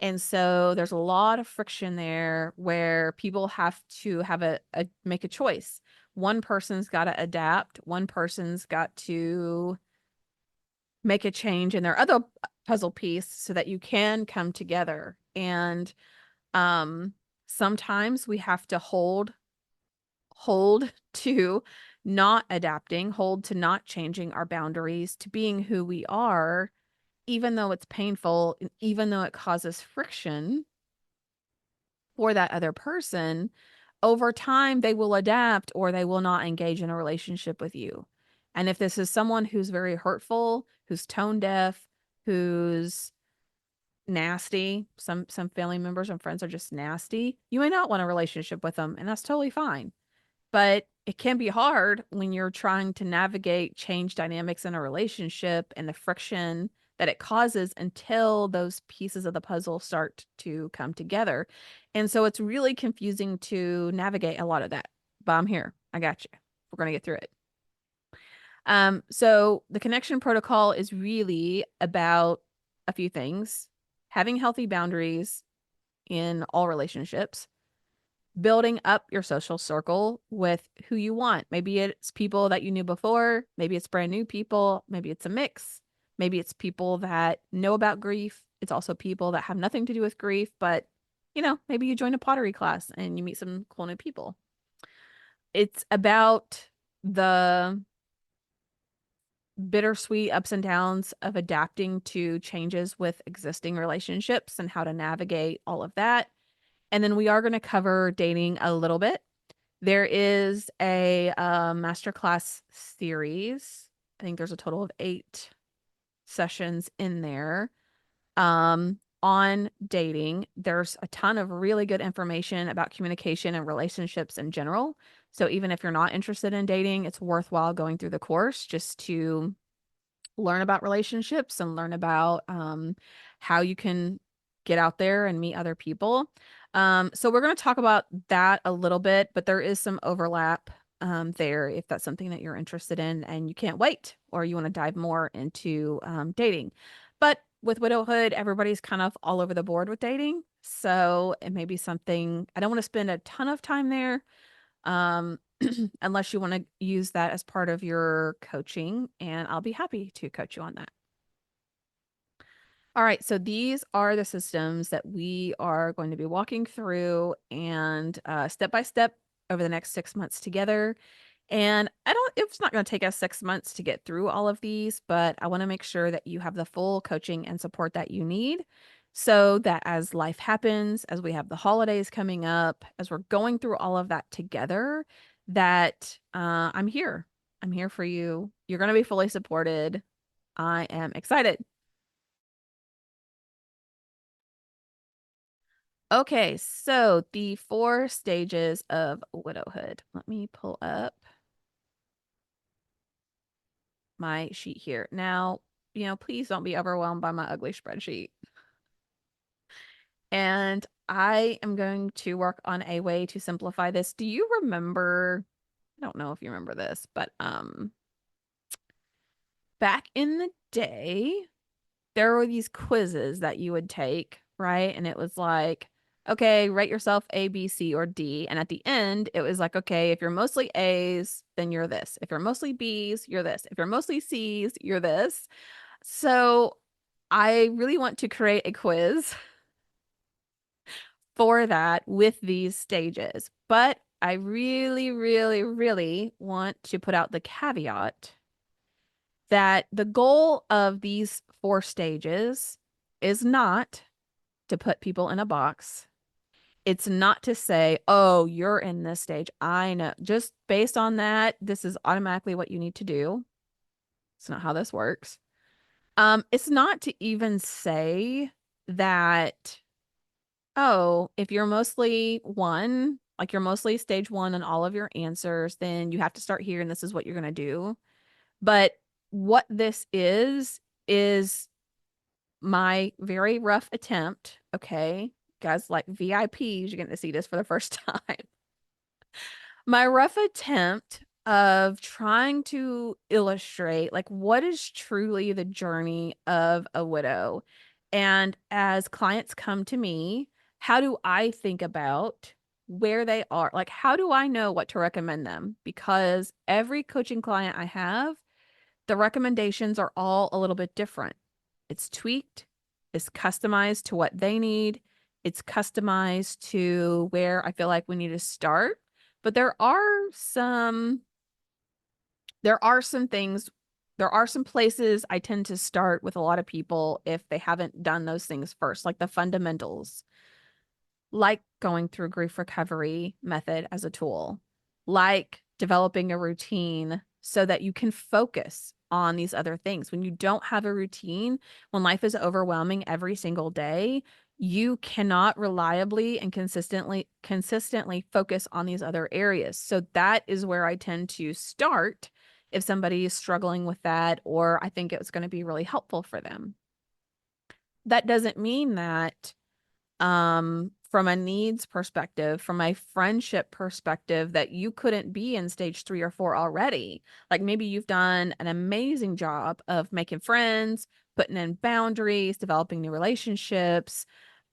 And so there's a lot of friction there where people have to have a make a choice. One person's got to adapt, one person's got to make a change in their other puzzle piece so that you can come together. And um sometimes we have to hold to not adapting, hold to not changing our boundaries, to being who we are, even though it's painful, and even though it causes friction for that other person. over time they will adapt or they will not engage in a relationship with you. And if this is someone who's very hurtful, who's tone deaf, who's nasty, some family members and friends are just nasty, you may not want a relationship with them, and that's totally fine. But it can be hard when you're trying to navigate change dynamics in a relationship and the friction that it causes until those pieces of the puzzle start to come together. And so it's really confusing to navigate a lot of that. But I'm here. I got you. We're going to get through it. So the connection protocol is really about a few things: having healthy boundaries in all relationships, building up your social circle with who you want. Maybe it's people that you knew before, maybe it's brand new people, maybe it's a mix, maybe it's people that know about grief. It's also people that have nothing to do with grief, but maybe you join a pottery class and you meet some cool new people. It's about the bittersweet ups and downs of adapting to changes with existing relationships and how to navigate all of that. And then we are going to cover dating a little bit. There is a masterclass series. I think there's a total of 8 sessions in there on dating. There's a ton of really good information about communication and relationships in general. So even if you're not interested in dating, it's worthwhile going through the course just to learn about relationships and learn about how you can get out there and meet other people. So we're going to talk about that a little bit, but there is some overlap there if that's something that you're interested in and you can't wait or you want to dive more into dating. But with widowhood, everybody's kind of all over the board with dating. So it may be something, I don't want to spend a ton of time there. Um, unless you want to use that as part of your coaching, and I'll be happy to coach you on that. All right, so these are the systems that we are going to be walking through and step by step over the next 6 months together. And it's not going to take us 6 months to get through all of these, but I want to make sure that you have the full coaching and support that you need so that as life happens, as we have the holidays coming up, as we're going through all of that together, that I'm here. I'm here for you. You're going to be fully supported. I am excited. Okay, so the 4 stages of widowhood. Let me pull up my sheet here. Now, please don't be overwhelmed by my ugly spreadsheet. And I am going to work on a way to simplify this. Do you remember, I don't know if you remember this, but back in the day, there were these quizzes that you would take, right? And it was like, okay, rate yourself A, B, C, or D. And at the end, it was like, okay, if you're mostly A's, then you're this. If you're mostly B's, you're this. If you're mostly C's, you're this. So I really want to create a quiz for that with these stages. But I really, really, really want to put out the caveat that the goal of these 4 stages is not to put people in a box. It's not to say, oh, you're in this stage. I know. Just based on that, this is automatically what you need to do. It's not how this works. It's not to even say that, oh, if you're mostly 1, like you're mostly stage 1 on all of your answers, then you have to start here and this is what you're going to do. But what this is my very rough attempt, okay? Guys, like VIPs, you're getting to see this for the first time. My rough attempt of trying to illustrate like what is truly the journey of a widow. And as clients come to me, how do I think about where they are? Like, how do I know what to recommend them? Because every coaching client I have, the recommendations are all a little bit different. It's tweaked, it's customized to what they need, it's customized to where I feel like we need to start. But there are some places I tend to start with a lot of people if they haven't done those things first, like the fundamentals. like going through grief recovery method as a tool, like developing a routine so that you can focus on these other things. When you don't have a routine, when life is overwhelming every single day, you cannot reliably and consistently focus on these other areas. So that is where I tend to start if somebody is struggling with that, or I think it's going to be really helpful for them. That doesn't mean that from a needs perspective, from a friendship perspective, that you couldn't be in stage 3 or 4 already. Like maybe you've done an amazing job of making friends, putting in boundaries, developing new relationships,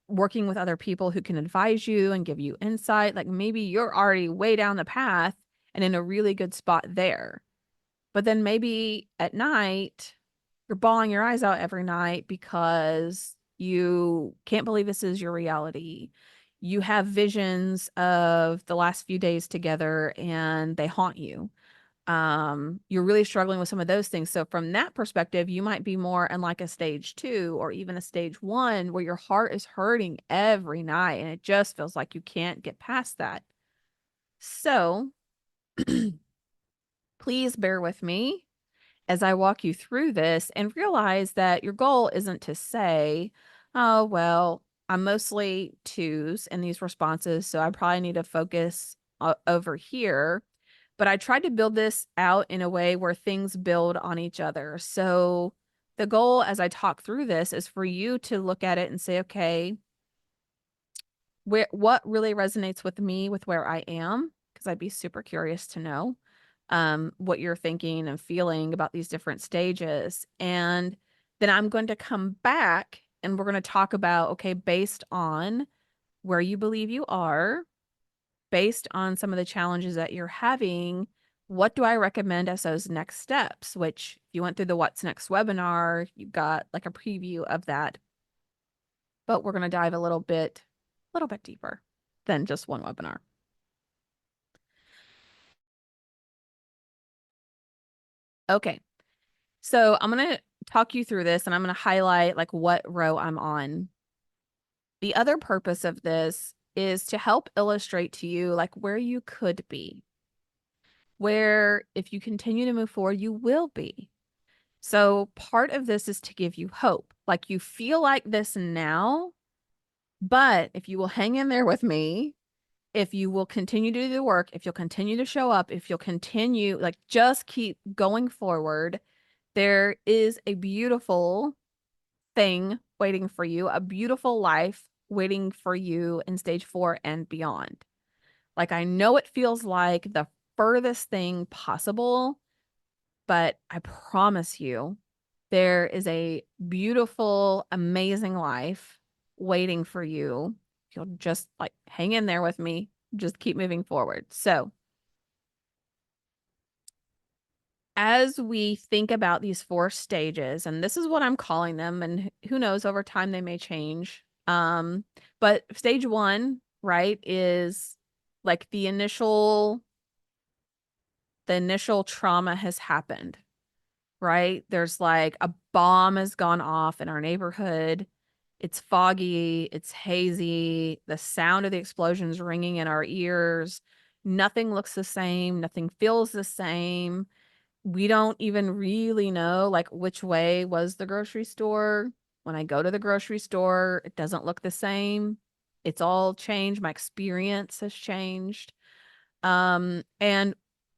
working with other people who can advise you and give you insight. Like maybe you're already way down the path and in a really good spot there. But then maybe at night, you're bawling your eyes out every night because you can't believe this is your reality. You have visions of the last few days together and they haunt you. You're really struggling with some of those things. So from that perspective, you might be more in like a stage 2 or even a stage 1 where your heart is hurting every night and it just feels like you can't get past that. So please bear with me as I walk you through this and realize that your goal isn't to say, oh, well, I'm mostly twos in these responses, so I probably need to focus over here. But I tried to build this out in a way where things build on each other. So the goal as I talk through this is for you to look at it and say, okay, what really resonates with me with where I am? Because I'd be super curious to know what you're thinking and feeling about these different stages. And then I'm going to come back and we're going to talk about, okay, based on where you believe you are, based on some of the challenges that you're having, what do I recommend as those next steps? Which, if you went through the What's Next webinar, you got like a preview of that. But we're going to dive a little bit deeper than just one webinar. Okay. So I'm going to talk you through this and I'm going to highlight like what row I'm on. The other purpose of this is to help illustrate to you like where you could be, where if you continue to move forward, you will be. So part of this is to give you hope. Like you feel like this now, but if you will hang in there with me, if you will continue to do the work, if you'll continue to show up, if you'll continue, like just keep going forward, there is a beautiful thing waiting for you, a beautiful life waiting for you in stage 4 and beyond. Like I know it feels like the furthest thing possible, but I promise you, there is a beautiful, amazing life waiting for you. If you'll just like hang in there with me, just keep moving forward. So, as we think about these 4 stages, and this is what I'm calling them, and who knows, over time they may change. But stage 1, right, is like the initial trauma has happened, right? There's like a bomb has gone off in our neighborhood. It's foggy, it's hazy, the sound of the explosions ringing in our ears. Nothing looks the same, nothing feels the same. We don't even really know like which way was the grocery store. When I go to the grocery store, it doesn't look the same. It's all changed. My experience has changed. And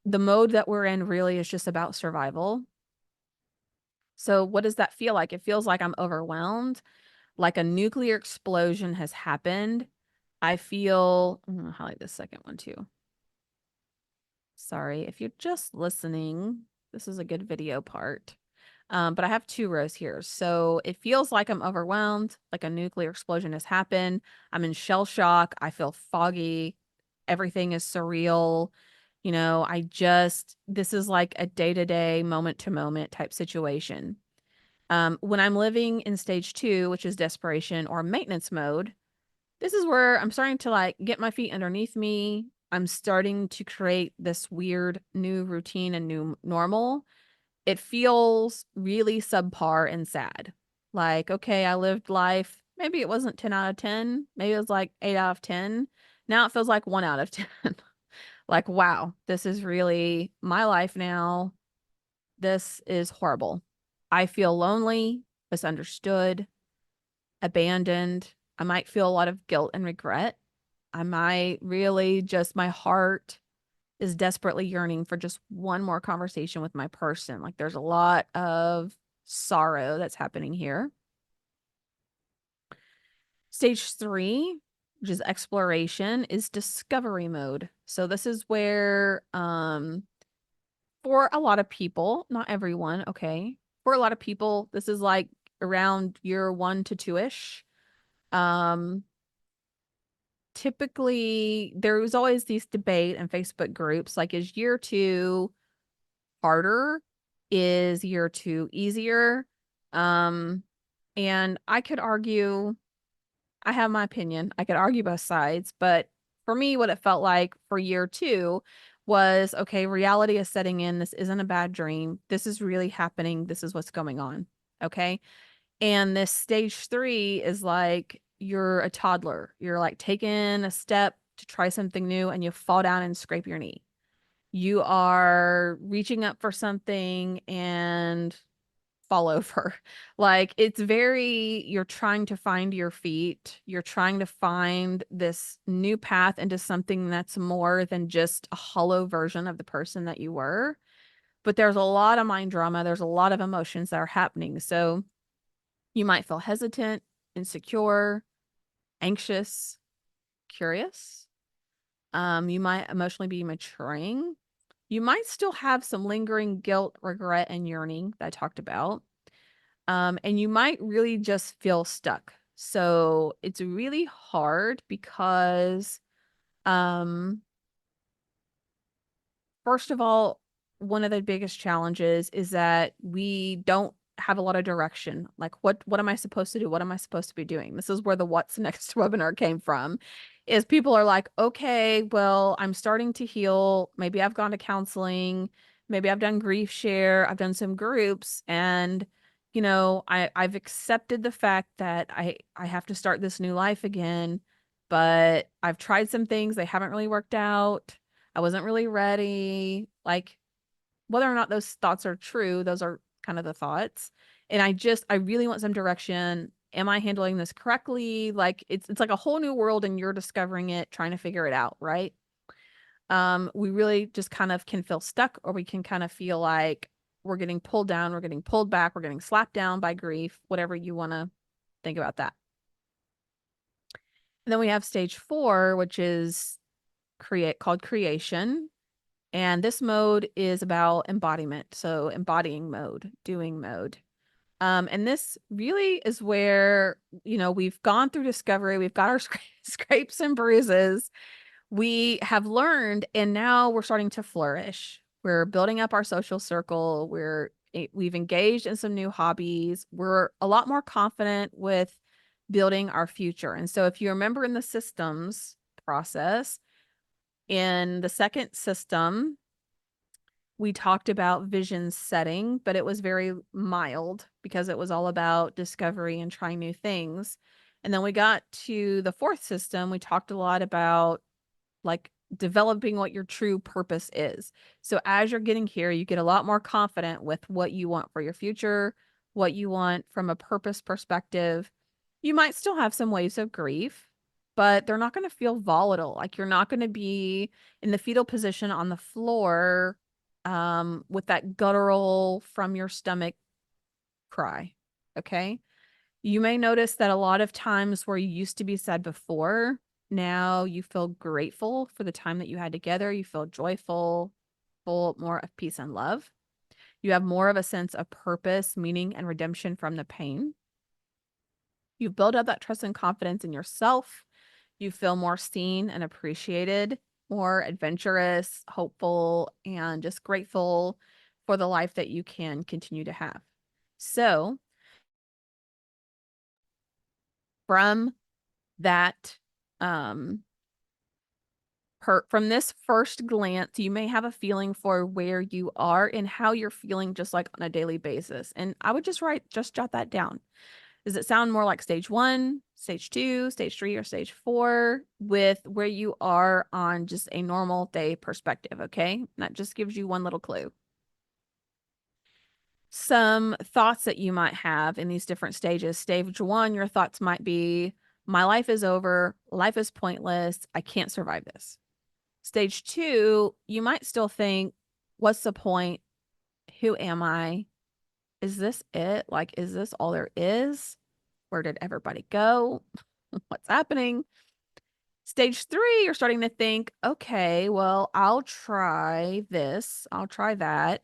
the mode that we're in really is just about survival. So what does that feel like? It feels like I'm overwhelmed, like a nuclear explosion has happened. I feel, I'm gonna highlight this second one too. Sorry, if you're just listening, this is a good video part. But I have 2 rows here. So it feels like I'm overwhelmed, like a nuclear explosion has happened. I'm in shell shock. I feel foggy. Everything is surreal. You know, this is like a day-to-day, moment-to-moment type situation. When I'm living in stage 2, which is desperation or maintenance mode, this is where I'm starting to like get my feet underneath me. I'm starting to create this weird new routine and new normal. It feels really subpar and sad. Like, okay, I lived life maybe it wasn't 10 out of 10. Maybe it was like 8 out of 10. Now it feels like 1 out of 10. Like, wow, this is really my life now. This is horrible. I feel lonely, misunderstood, abandoned. I might feel a lot of guilt and regret. I might really just, my heart is desperately yearning for just one more conversation with my person. Like, there's a lot of sorrow that's happening here. Stage 3, which is exploration, is discovery mode. So this is where, for a lot of people, not everyone, okay. For a lot of people, this is like around year 1 to 2-ish. Um, Typically, there was always these debate in Facebook groups, like, is year 2 harder? Is year 2 easier? Um, and I could argue, I have my opinion. I could argue both sides, but for me, what it felt like for year 2 was, okay, reality is setting in. This isn't a bad dream. This is really happening. This is what's going on. Okay. And this stage 3 is like you're a toddler. You're like taking a step to try something new and you fall down and scrape your knee. You are reaching up for something and fall over. Like, it's very, you're trying to find your feet. You're trying to find this new path into something that's more than just a hollow version of the person that you were. But there's a lot of mind drama. There's a lot of emotions that are happening. So you might feel hesitant, insecure, anxious, curious. You might emotionally be maturing. You might still have some lingering guilt, regret, and yearning that I talked about. And you might really just feel stuck. So it's really hard because, um, first of all, one of the biggest challenges is that we don't have a lot of direction. Like, what am I supposed to do? What am I supposed to be doing? This is where the What's Next webinar came from. Is people are like, okay, well, I'm starting to heal. Maybe I've gone to counseling. Maybe I've done grief share. I've done some groups, and I've accepted the fact that I have to start this new life again. But I've tried some things, they haven't really worked out. I wasn't really ready. Like, whether or not those thoughts are true, those are kind of the thoughts. And I really want some direction. Am I handling this correctly? Like, it's like a whole new world and you're discovering it, trying to figure it out, right? We really just kind of can feel stuck, or we can kind of feel like we're getting pulled down, we're getting pulled back, we're getting slapped down by grief, whatever you want to think about that. And then we have stage 4, which is called creation. And this mode is about embodiment. So embodying mode, doing mode. And this really is where, we've gone through discovery. We've got our scrapes and bruises. We have learned, and now we're starting to flourish. We're building up our social circle. We've engaged in some new hobbies. We're a lot more confident with building our future. And so if you remember in the systems process, in the second system, we talked about vision setting, but it was very mild because it was all about discovery and trying new things. And then we got to the fourth system, we talked a lot about like developing what your true purpose is. So as you're getting here, you get a lot more confident with what you want for your future, what you want from a purpose perspective. You might still have some waves of grief, but they're not going to feel volatile. Like, you're not going to be in the fetal position on the floor, with that guttural from your stomach cry. Okay. You may notice that a lot of times where you used to be sad before, now you feel grateful for the time that you had together. You feel joyful, full more of peace and love. You have more of a sense of purpose, meaning, and redemption from the pain. You build up that trust and confidence in yourself. You feel more seen and appreciated, more adventurous, hopeful, and just grateful for the life that you can continue to have. So, from that, from this first glance, you may have a feeling for where you are and how you're feeling just like on a daily basis. And I would just jot that down. Does it sound more like stage 1, stage 2, stage 3, or stage 4 with where you are on just a normal day perspective? Okay. That just gives you one little clue. Some thoughts that you might have in these different stages. Stage 1, your thoughts might be, my life is over. Life is pointless. I can't survive this. Stage 2, you might still think, what's the point? Who am I? Is this it? Like, is this all there is? Where did everybody go? What's happening? Stage 3, you're starting to think, okay, well, I'll try this. I'll try that.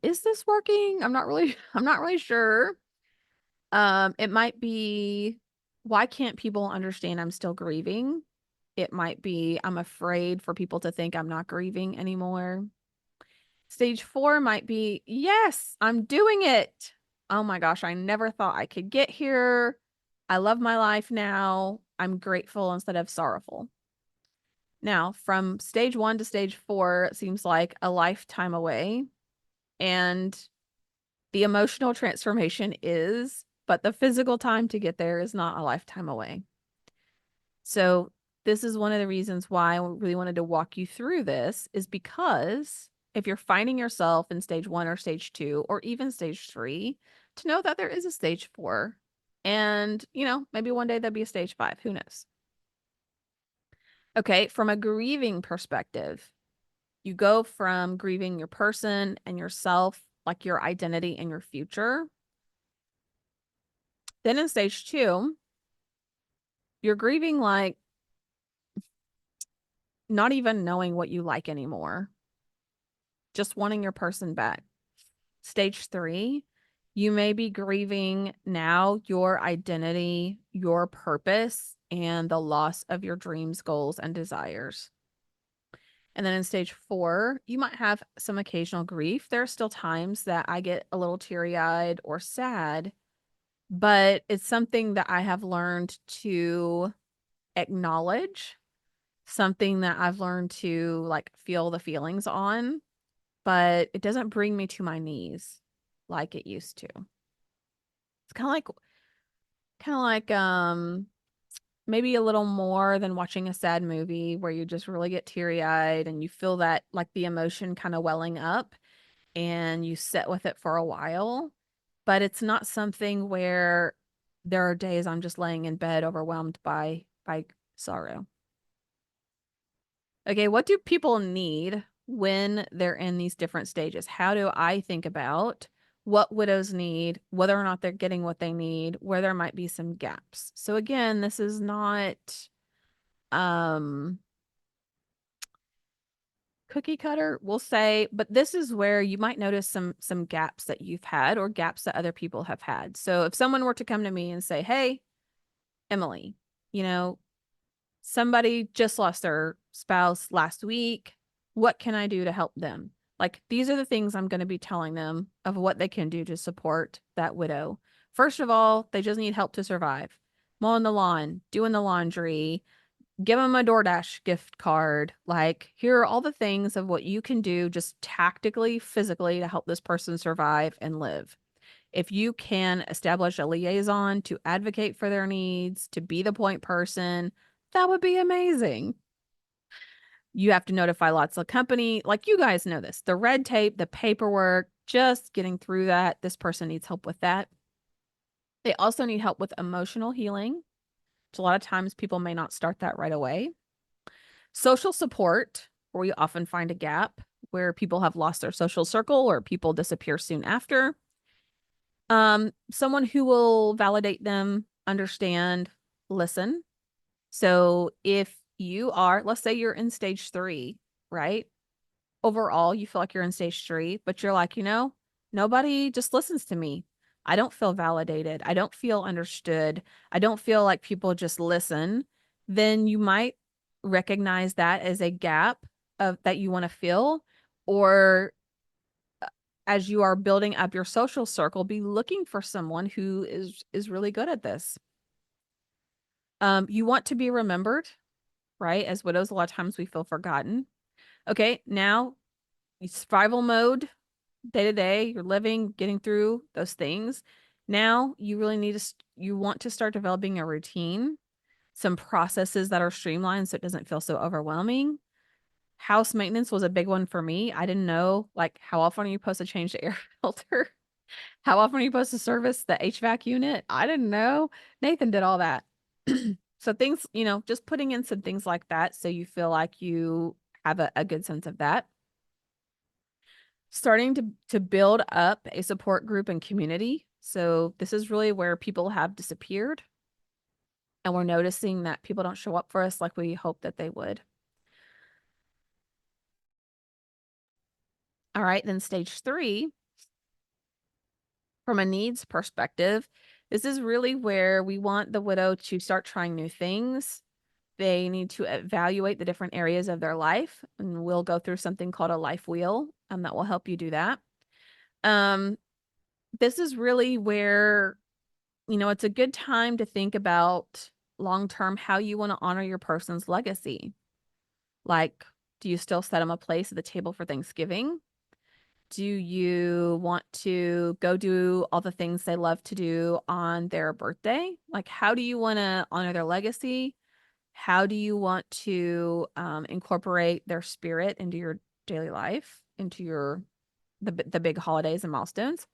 Is this working? I'm not really sure. It might be, why can't people understand I'm still grieving? It might be, I'm afraid for people to think I'm not grieving anymore. Stage 4 might be, yes, I'm doing it. Oh my gosh, I never thought I could get here. I love my life now. I'm grateful instead of sorrowful. Now, from stage 1 to stage 4, it seems like a lifetime away. And the emotional transformation is, but the physical time to get there is not a lifetime away. So, this is one of the reasons why I really wanted to walk you through this, is because if you're finding yourself in stage 1 or stage 2 or even stage 3, to know that there is a stage 4. And, maybe one day there'll be a stage 5. Who knows? Okay, from a grieving perspective, you go from grieving your person and yourself, like your identity and your future. Then in stage 2, you're grieving like not even knowing what you like anymore, just wanting your person back. Stage 3, you may be grieving now your identity, your purpose, and the loss of your dreams, goals, and desires. And then in stage 4, you might have some occasional grief. There are still times that I get a little teary-eyed or sad, but it's something that I have learned to acknowledge, something that I've learned to like feel the feelings on, but it doesn't bring me to my knees like it used to. It's kind of like maybe a little more than watching a sad movie where you just really get teary-eyed and you feel that like the emotion kind of welling up and you sit with it for a while. But it's not something where there are days I'm just laying in bed overwhelmed by sorrow. Okay, what do people need when they're in these different stages? How do I think about what widows need, whether or not they're getting what they need, where there might be some gaps? So again, this is not um cookie cutter, we'll say, but this is where you might notice some gaps that you've had or gaps that other people have had. So if someone were to come to me and say, "Hey, Emily, you know, somebody just lost their spouse last week. What can I do to help them?" Like, these are the things I'm going to be telling them of what they can do to support that widow. First of all, they just need help to survive. Mowing the lawn, doing the laundry, give them a DoorDash gift card. Like, here are all the things of what you can do just tactically, physically to help this person survive and live. If you can establish a liaison to advocate for their needs, to be the point person, that would be amazing. You have to notify lots of company. Like, you guys know this, the red tape, the paperwork, just getting through that. This person needs help with that. They also need help with emotional healing. So a lot of times people may not start that right away. Social support, where you often find a gap where people have lost their social circle or people disappear soon after. Someone who will validate them, understand, listen. So if you are, let's say you're in stage 3, right? Overall, you feel like you're in stage 3, but you're like, nobody just listens to me. I don't feel validated. I don't feel understood. I don't feel like people just listen. Then you might recognize that as a gap of that you want to fill, or as you are building up your social circle, be looking for someone who is really good at this. You want to be remembered, right? As widows, a lot of times we feel forgotten. Okay, now survival mode, day to day, you're living, getting through those things. Now you really need to, you want to start developing a routine, some processes that are streamlined so it doesn't feel so overwhelming. House maintenance was a big one for me. I didn't know, like, how often are you supposed to change the air filter? How often are you supposed to service the HVAC unit? I didn't know. Nathan did all that. So things, just putting in some things like that so you feel like you have a good sense of that. Starting to build up a support group and community. So this is really where people have disappeared and we're noticing that people don't show up for us like we hoped that they would. All right, then stage 3, from a needs perspective, this is really where we want the widow to start trying new things. They need to evaluate the different areas of their life, and we'll go through something called a life wheel, that will help you do that. Um, this is really where, it's a good time to think about long term how you want to honor your person's legacy. Like, do you still set them a place at the table for Thanksgiving? Do you want to go do all the things they love to do on their birthday? Like, how do you want to honor their legacy? How do you want to incorporate their spirit into your daily life, into the big holidays and milestones?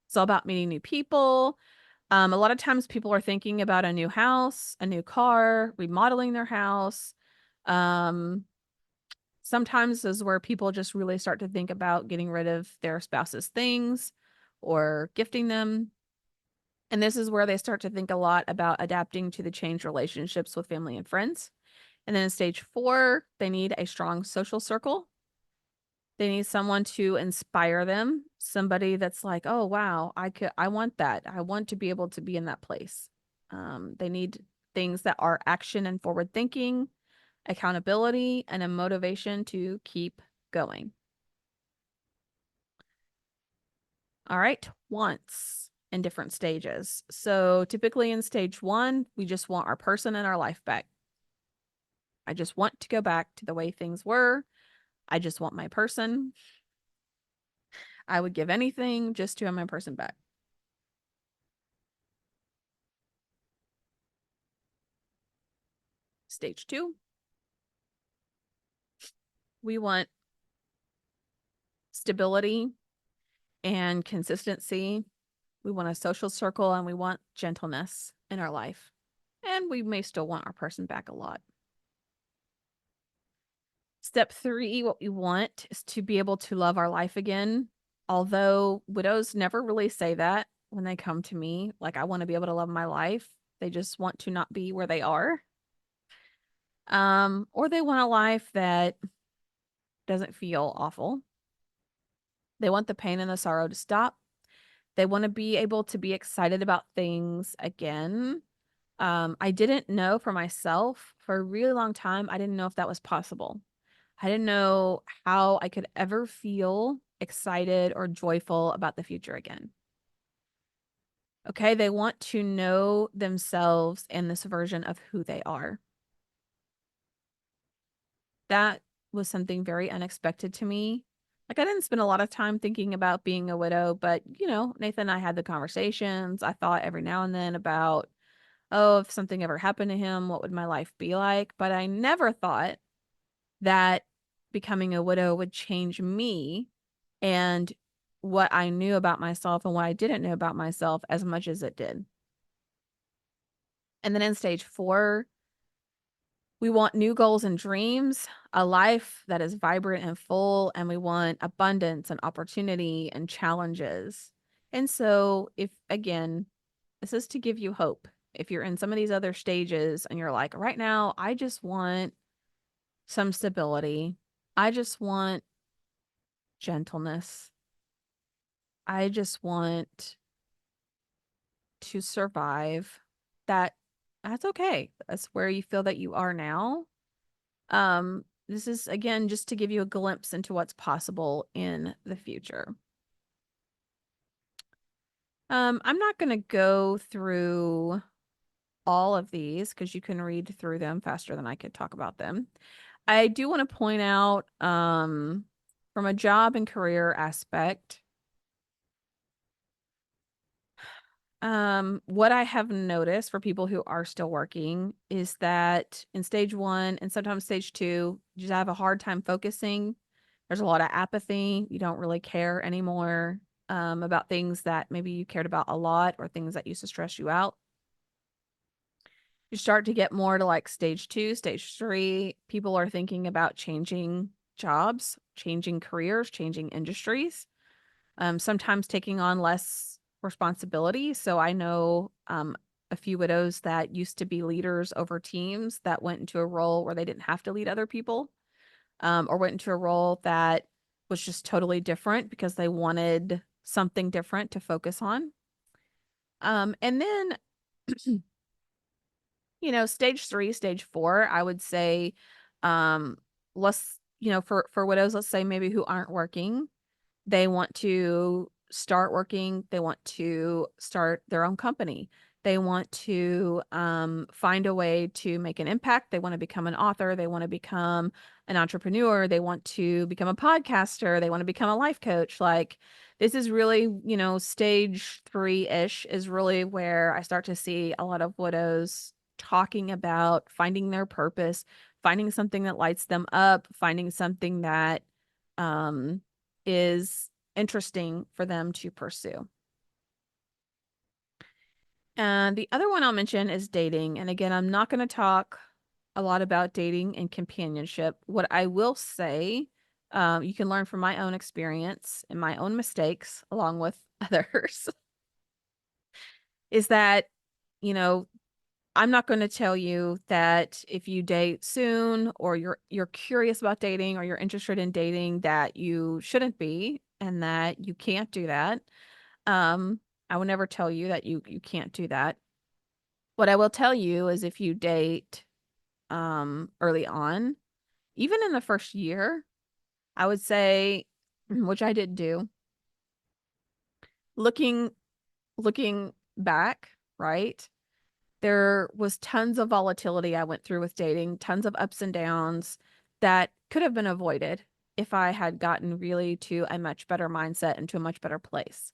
It's all about meeting new people. A lot of times people are thinking about a new house, a new car, remodeling their house. Um, Sometimes is where people just really start to think about getting rid of their spouse's things or gifting them. And this is where they start to think a lot about adapting to the changed relationships with family and friends. And then in stage 4, they need a strong social circle. They need someone to inspire them, somebody that's like, oh, wow, I want that. I want to be able to be in that place. They need things that are action and forward thinking, accountability, and a motivation to keep going. All right, wants in different stages. So typically in stage 1, we just want our person and our life back. I just want to go back to the way things were. I just want my person. I would give anything just to have my person back. Stage 2, we want stability and consistency. We want a social circle and we want gentleness in our life. And we may still want our person back a lot. Step 3, what we want is to be able to love our life again. Although widows never really say that when they come to me, like, I want to be able to love my life. They just want to not be where they are. Or they want a life that doesn't feel awful. They want the pain and the sorrow to stop. They want to be able to be excited about things again. I didn't know for myself for a really long time. I didn't know if that was possible. I didn't know how I could ever feel excited or joyful about the future again. Okay, they want to know themselves in this version of who they are. That was something very unexpected to me. Like, I didn't spend a lot of time thinking about being a widow, but Nathan and I had the conversations. I thought every now and then about, oh, if something ever happened to him, what would my life be like? But I never thought that becoming a widow would change me and what I knew about myself and what I didn't know about myself as much as it did. And then in stage 4, we want new goals and dreams, a life that is vibrant and full, and we want abundance and opportunity and challenges. And so, if again, this is to give you hope. If you're in some of these other stages and you're like, right now, I just want some stability, I just want gentleness, I just want to survive, that's okay. That's where you feel that you are now. This is again just to give you a glimpse into what's possible in the future. I'm not going to go through all of these because you can read through them faster than I could talk about them. I do want to point out, from a job and career aspect, What I have noticed for people who are still working is that in stage one and sometimes stage two, you just have a hard time focusing. There's a lot of apathy. You don't really care anymore, about things that maybe you cared about a lot or things that used to stress you out. You start to get more to like stage two, stage three. People are thinking about changing jobs, changing careers, changing industries, sometimes taking on less responsibility. So I know a few widows that used to be leaders over teams that went into a role where they didn't have to lead other people, or went into a role that was just totally different because they wanted something different to focus on. And then, stage three, stage four, I would say, um, let's, for widows, let's say maybe who aren't working, they want to start working. They want to start their own company. They want to find a way to make an impact. They want to become an author. They want to become an entrepreneur. They want to become a podcaster. They want to become a life coach. Like, this is really, stage three-ish is really where I start to see a lot of widows talking about finding their purpose, finding something that lights them up, finding something that um, is interesting for them to pursue. And the other one I'll mention is dating. And again, I'm not going to talk a lot about dating and companionship. What I will say, you can learn from my own experience and my own mistakes, along with others, is that, you know, I'm not going to tell you that if you date soon or you're curious about dating or you're interested in dating that you shouldn't be and that you can't do that. Um, I will never tell you that you can't do that. What I will tell you is if you date early on, even in the first year, I would say, which I did do, looking looking back, right? There was tons of volatility I went through with dating, tons of ups and downs that could have been avoided if I had gotten really to a much better mindset and to a much better place.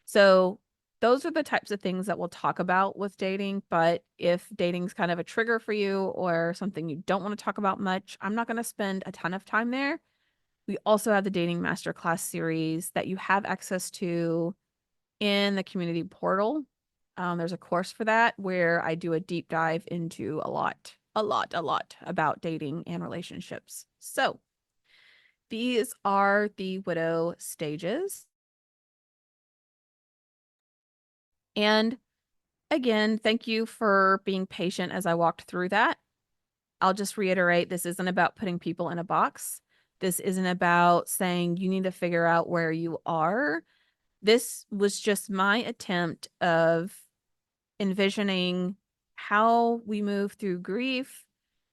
So those are the types of things that we'll talk about with dating. But if dating's kind of a trigger for you or something you don't want to talk about much, I'm not going to spend a ton of time there. We also have the dating masterclass series that you have access to in the community portal. There's a course for that where I do a deep dive into a lot about dating and relationships. So these are the widow stages. And again, thank you for being patient as I walked through that. I'll just reiterate, this isn't about putting people in a box. This isn't about saying you need to figure out where you are. This was just my attempt of envisioning how we move through grief,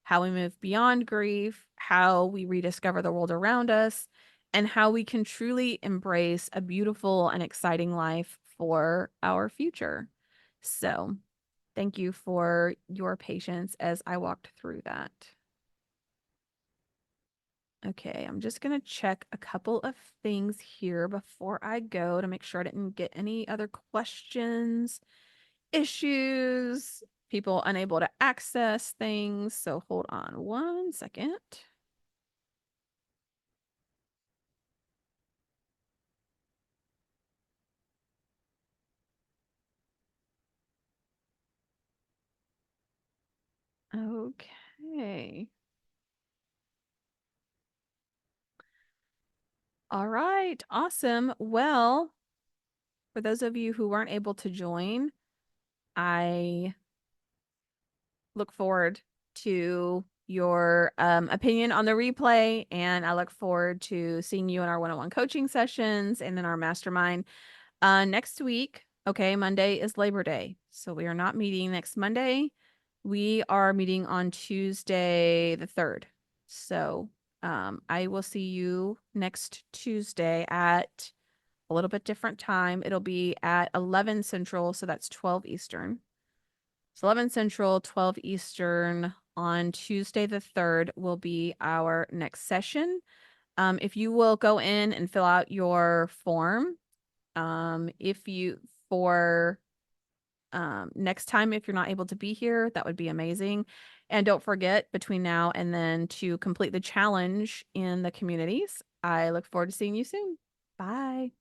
how we move beyond grief, how we rediscover the world around us, and how we can truly embrace a beautiful and exciting life for our future. So, thank you for your patience as I walked through that. Okay, I'm just going to check a couple of things here before I go to make sure I didn't get any other questions, issues, people unable to access things. So hold on one second. Okay. All right. Awesome. Well, for those of you who weren't able to join, I look forward to your opinion on the replay, and I look forward to seeing you in our one-on-one coaching sessions and then our mastermind next week. Okay, Monday is Labor Day, so we are not meeting next Monday. We are meeting on Tuesday the 3rd. So I will see you next Tuesday at a little bit different time. It'll be at 11 Central, so that's 12 Eastern. So 11 Central, 12 Eastern on Tuesday the 3rd will be our next session. If you will go in and fill out your form, if you for next time if you're not able to be here. That would be amazing. And don't forget between now and then to complete the challenge in the communities. I look forward to seeing you soon. Bye.